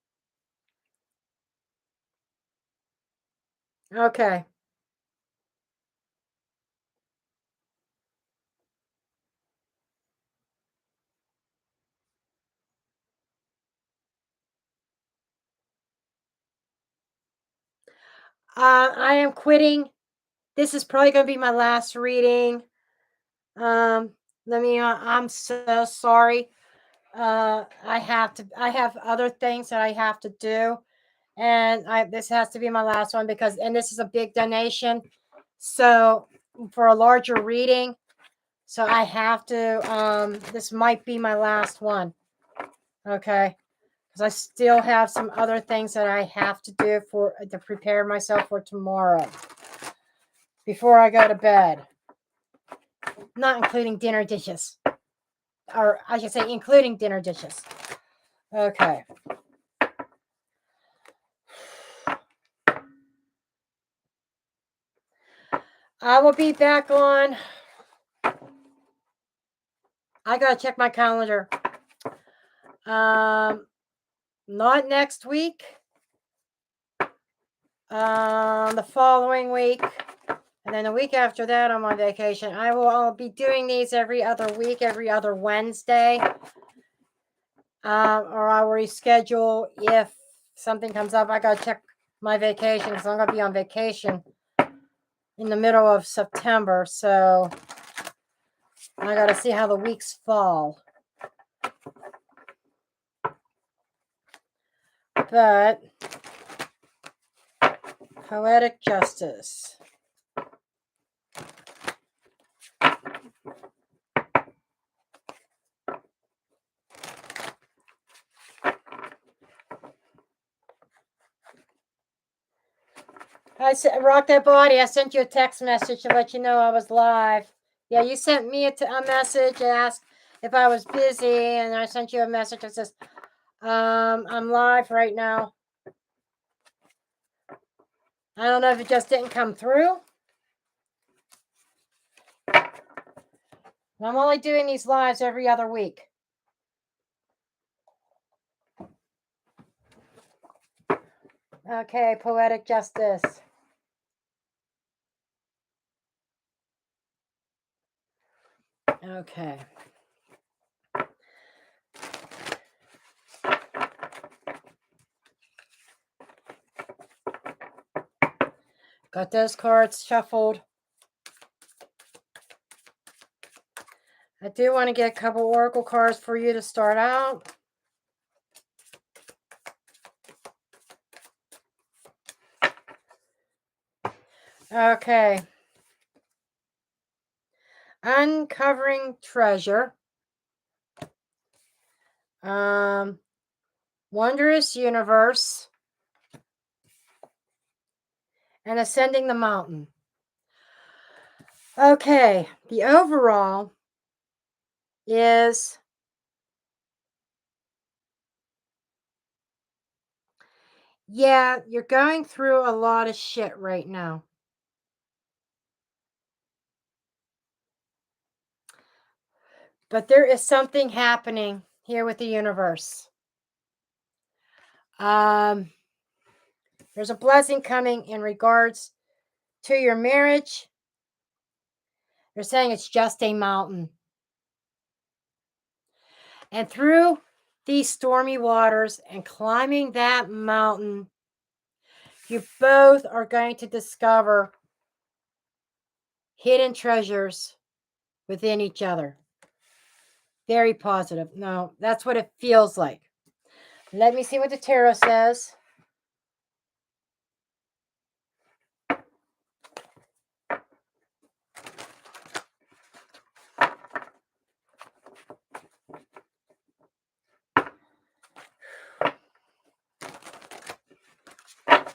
Okay. I am quitting. This is probably going to be my last reading. Um, let me. I'm so sorry. I have other things that I have to do, and this has to be my last one because, and this is a big donation, so for a larger reading, so I have to. This might be my last one. Okay. Because I still have some other things that I have to do for to prepare myself for tomorrow before I go to bed, not including dinner dishes, or I should say, including dinner dishes. Okay. I will be back on. I gotta check my calendar. Um, not next week. The following week, and then the week after that, I'm on vacation. I'll be doing these every other week, every other Wednesday. or I'll reschedule if something comes up. I got to check my vacation because I'm going to be on vacation in the middle of September. So I got to see how the weeks fall. But poetic justice. Rock That Body, I sent you a text message to let you know I was live. Yeah, you sent me a message and asked if I was busy, and I sent you a message that says, I'm live right now. I don't know if it just didn't come through. I'm only doing these lives every other week. Okay, poetic justice. Okay. Got those cards shuffled. I do want to get a couple oracle cards for you to start out. Okay. Uncovering treasure. Wondrous universe. And ascending the mountain. Okay. The overall is yeah, you're going through a lot of shit right now. But there is something happening here with the universe. There's a blessing coming in regards to your marriage. They're saying it's just a mountain. And through these stormy waters and climbing that mountain, you both are going to discover hidden treasures within each other. Very positive. No, that's what it feels like. Let me see what the tarot says.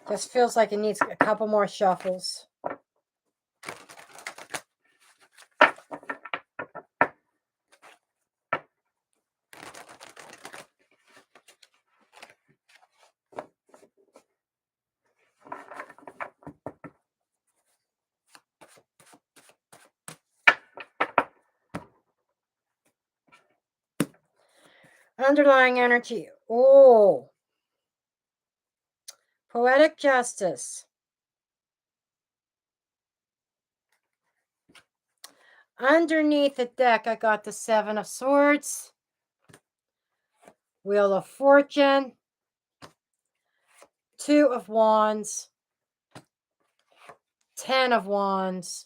Just feels like it needs a couple more shuffles. Underlying energy. Oh. Poetic justice. Underneath the deck, I got the Seven of Swords, Wheel of Fortune, Two of Wands, Ten of Wands,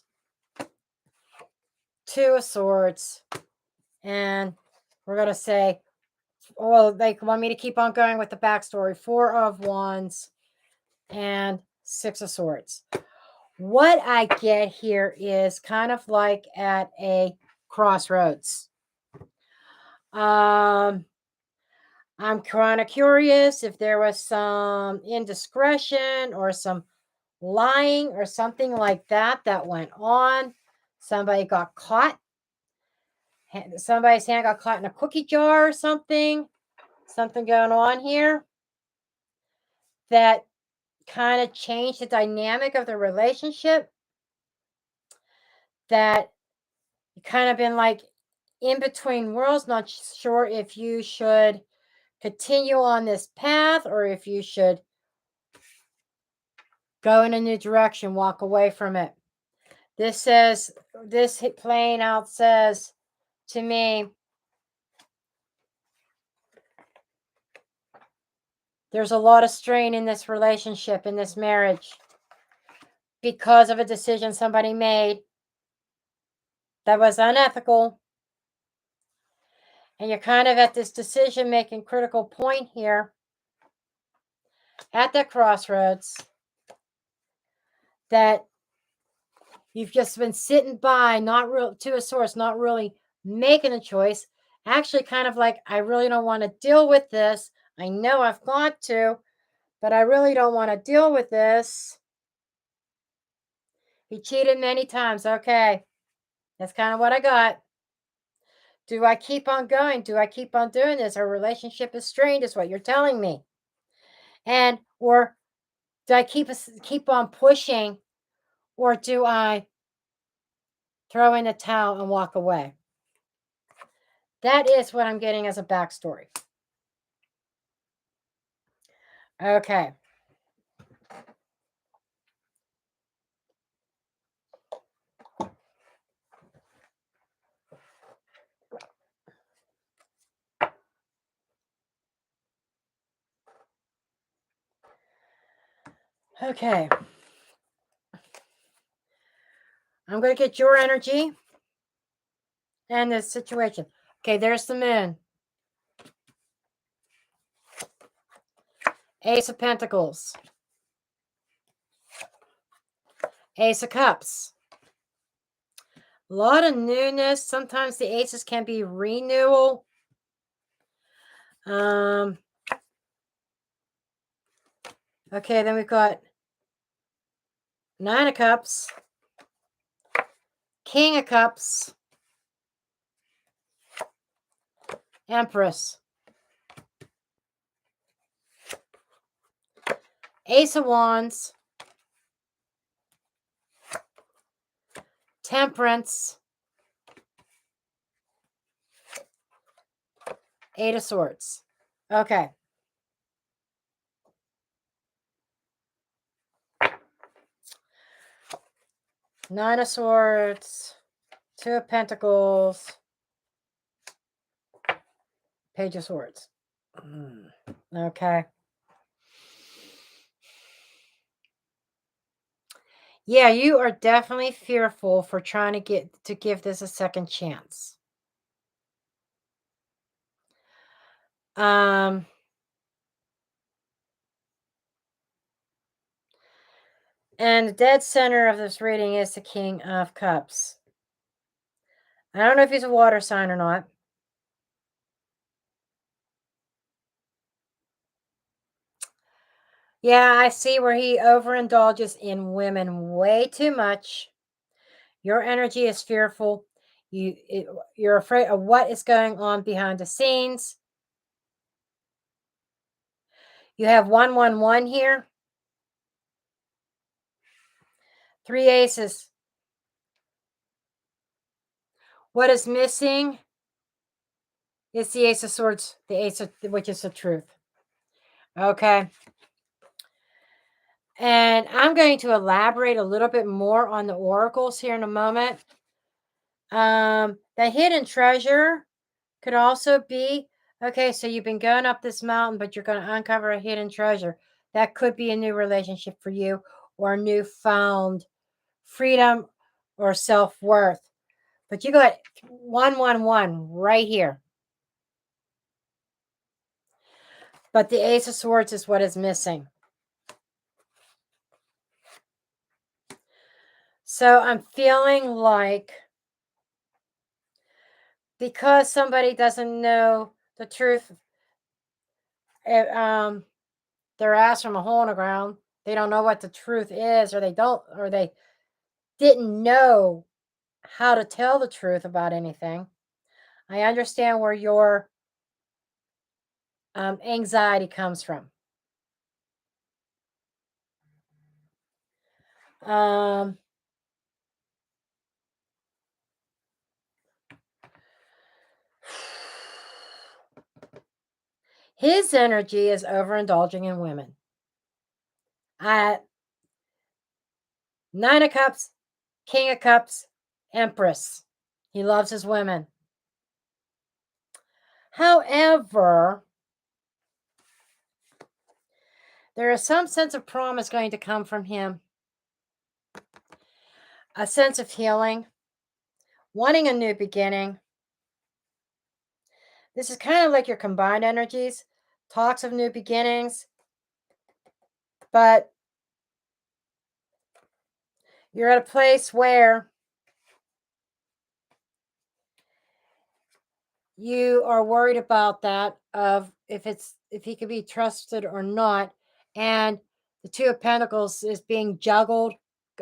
Two of Swords, and we're going to say, well, they want me to keep on going with the backstory, Four of Wands and Six of Swords. What I get here is kind of like at a crossroads. I'm kind of curious if there was some indiscretion or some lying or something like that that went on. Somebody got caught. Somebody's hand got caught in a cookie jar or something. Something going on here that kind of changed the dynamic of the relationship. That you kind of been like in between worlds, not sure if you should continue on this path or if you should go in a new direction, walk away from it. This says, this playing out says to me, There's a lot of strain in this relationship, in this marriage, because of a decision somebody made that was unethical. And you're kind of at this decision-making critical point here at that crossroads that you've just been sitting by, not real to a source, not really making a choice. Actually, kind of like, I really don't want to deal with this. I know I've got to, but I really don't want to deal with this. He cheated many times. Okay. That's kind of what I got. Do I keep on going? Do I keep on doing this? Our relationship is strained, is what you're telling me. And or do I keep on pushing, or do I throw in the towel and walk away? That is what I'm getting as a backstory. Okay. Okay. I'm going to get your energy and this situation. Okay, there's the moon. Ace of Pentacles. Ace of Cups. A lot of newness. Sometimes the aces can be renewal. Okay, then we've got Nine of Cups, King of Cups, Empress, Ace of Wands, Temperance, Eight of Swords. Okay. Nine of Swords, Two of Pentacles, Page of Swords. Okay. Yeah, you are definitely fearful for trying to give this a second chance. And the dead center of this reading is the King of Cups. I don't know if he's a water sign or not. Yeah, I see where he overindulges in women way too much. Your energy is fearful. You're afraid of what is going on behind the scenes. You have 111 here. Three aces. What is missing is the Ace of Swords, which is the truth. Okay. And I'm going to elaborate a little bit more on the oracles here in a moment. The hidden treasure could also be, okay, so you've been going up this mountain, but you're going to uncover a hidden treasure. That could be a new relationship for you, or newfound freedom or self-worth. But you got 111 right here. But the Ace of Swords is what is missing. So I'm feeling like, because somebody doesn't know the truth, their ass from a hole in the ground, they don't know what the truth is, or they didn't know how to tell the truth about anything. I understand where your anxiety comes from. His energy is overindulging in women. Nine of Cups, King of Cups, Empress. He loves his women. However, There is some sense of promise going to come from him, a sense of healing, wanting a new beginning. This is kind of like your combined energies, talks of new beginnings, but you're at a place where you are worried about that of if he could be trusted or not, and the two of pentacles is being juggled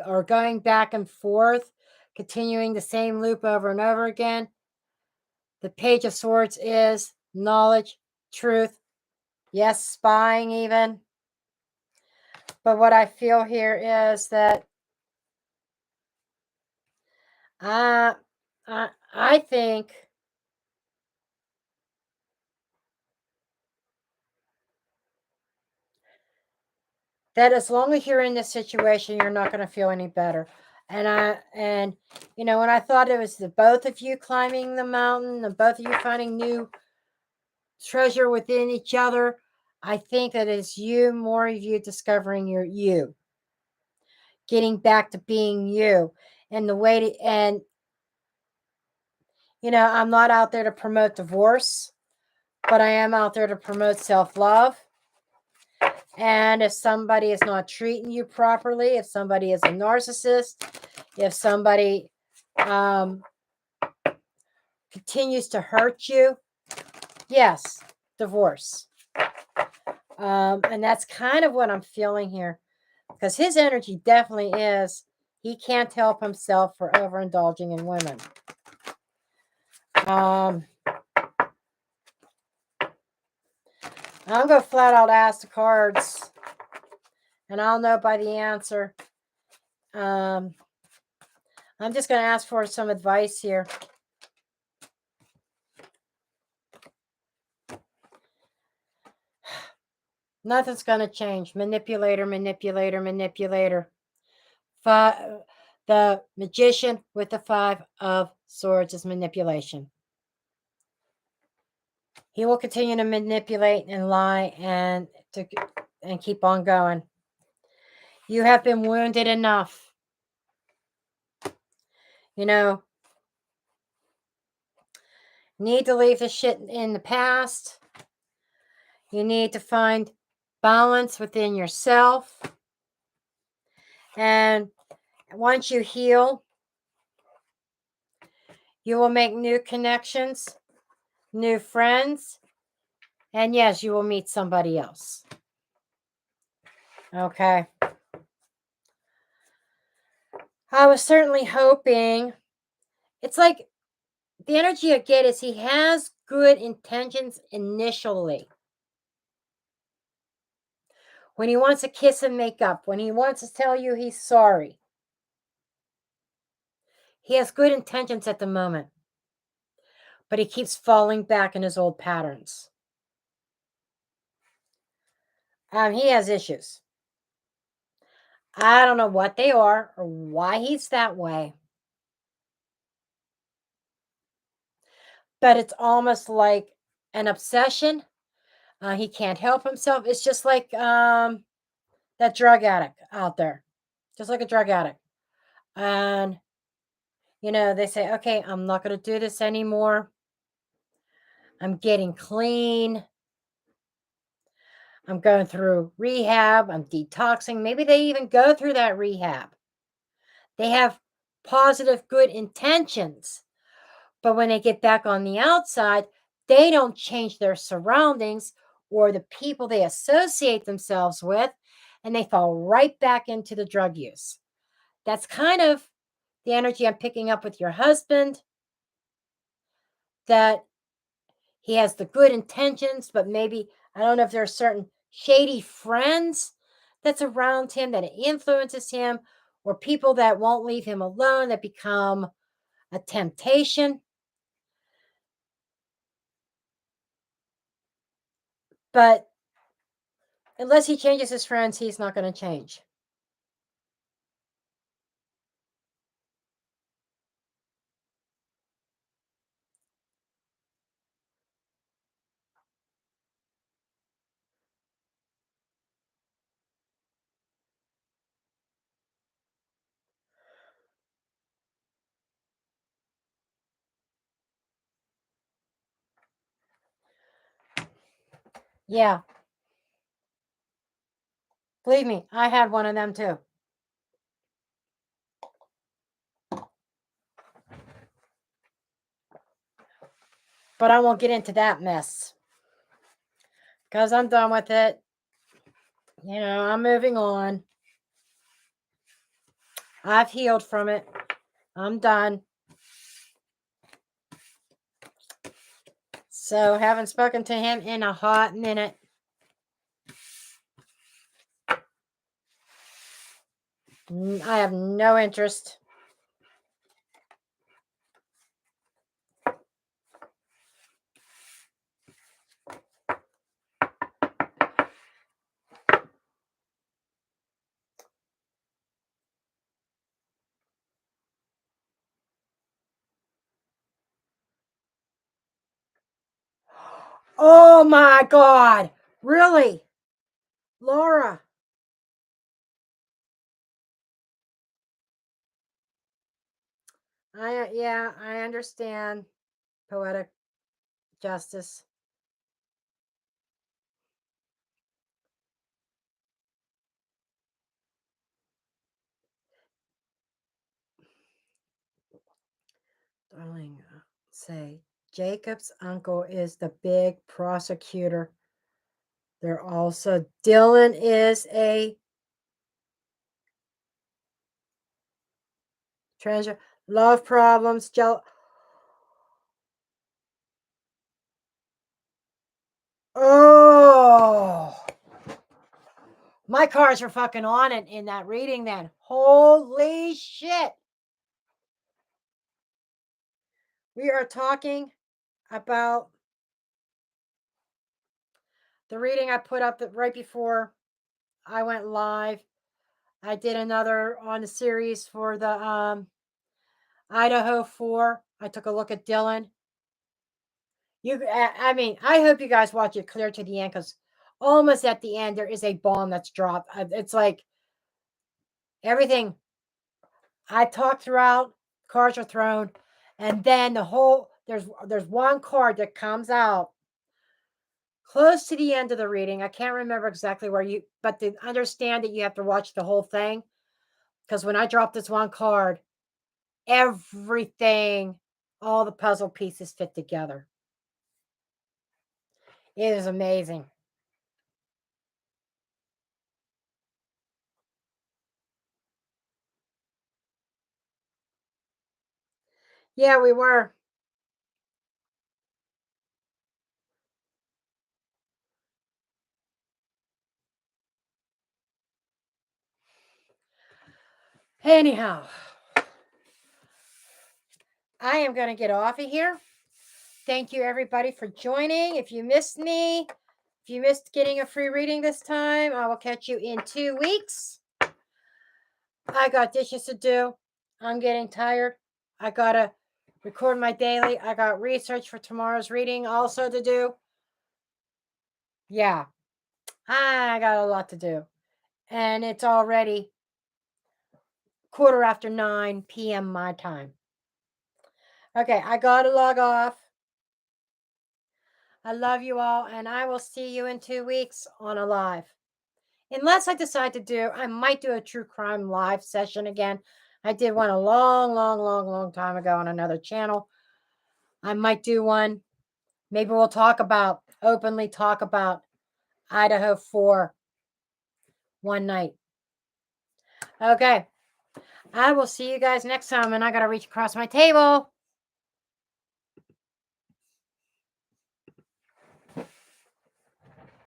or going back and forth, continuing the same loop over and over again. The page of swords is knowledge, truth, yes, spying even. But what I feel here is that uh, I think that as long as you're in this situation, you're not going to feel any better. And when I thought it was the both of you climbing the mountain, the both of you finding new treasure within each other, I think that it's you, more of you discovering your you, getting back to being you, and the way to, and I'm not out there to promote divorce, but I am out there to promote self-love. And if somebody is not treating you properly, if somebody is a narcissist, if somebody continues to hurt you, yes, divorce. And that's kind of what I'm feeling here, because his energy definitely is, he can't help himself for overindulging in women. I'm going to flat out ask the cards, and I'll know by the answer. I'm just going to ask for some advice here. Nothing's going to change. Manipulator, manipulator, manipulator. The magician with the 5 of swords is manipulation. He will continue to manipulate and lie and keep on going. You have been wounded enough. Need to leave the shit in the past. You need to find balance within yourself. And once you heal, you will make new connections, new friends, and yes, you will meet somebody else. Okay. I was certainly hoping. It's like the energy I get is he has good intentions initially. When he wants to kiss and make up, when he wants to tell you he's sorry. He has good intentions at the moment, but he keeps falling back in his old patterns. He has issues. I don't know what they are or why he's that way. But it's almost like an obsession. He can't help himself. It's just like that drug addict out there. Just like a drug addict. And, they say, okay, I'm not going to do this anymore. I'm getting clean. I'm going through rehab. I'm detoxing. Maybe they even go through that rehab. They have positive, good intentions. But when they get back on the outside, they don't change their surroundings or the people they associate themselves with, and they fall right back into the drug use. That's kind of the energy I'm picking up with your husband, that he has the good intentions, but maybe, I don't know if there are certain shady friends that's around him that influences him, or people that won't leave him alone that become a temptation. But unless he changes his friends, he's not going to change. Yeah. Believe me, I had one of them too. But I won't get into that mess because I'm done with it. You know, I'm moving on. I've healed from it. I'm done. So, haven't spoken to him in a hot minute. I have no interest. Oh my God. Really? Laura. Yeah, I understand poetic justice. Darling, say Jacob's uncle is the big prosecutor. They're also Dylan is a treasure. Love problems. Oh, my cards were fucking on it in that reading then. Holy shit. We are talking about the reading I put up right before I went live. I did another on the series for the Idaho 4. I took a look at Dylan. I mean, I hope you guys watch it clear to the end because almost at the end there is a bomb that's dropped. It's like everything I talked throughout, cards are thrown, and then there's one card that comes out close to the end of the reading. I can't remember exactly but to understand that you have to watch the whole thing because when I drop this one card, everything, all the puzzle pieces fit together. It is amazing. Yeah, we were. Anyhow, I am going to get off of here. Thank you, everybody, for joining. If you missed me, if you missed getting a free reading this time, I will catch you in 2 weeks. I got dishes to do. I'm getting tired. I got to record my daily. I got research for tomorrow's reading also to do. Yeah, I got a lot to do. And it's already 9:15 p.m. my time. Okay, I got to log off. I love you all, and I will see you in 2 weeks on a live. Unless I decide I might do a true crime live session again. I did one a long time ago on another channel. I might do one. Maybe we'll openly talk about Idaho 4 one night. Okay. I will see you guys next time, and I got to reach across my table.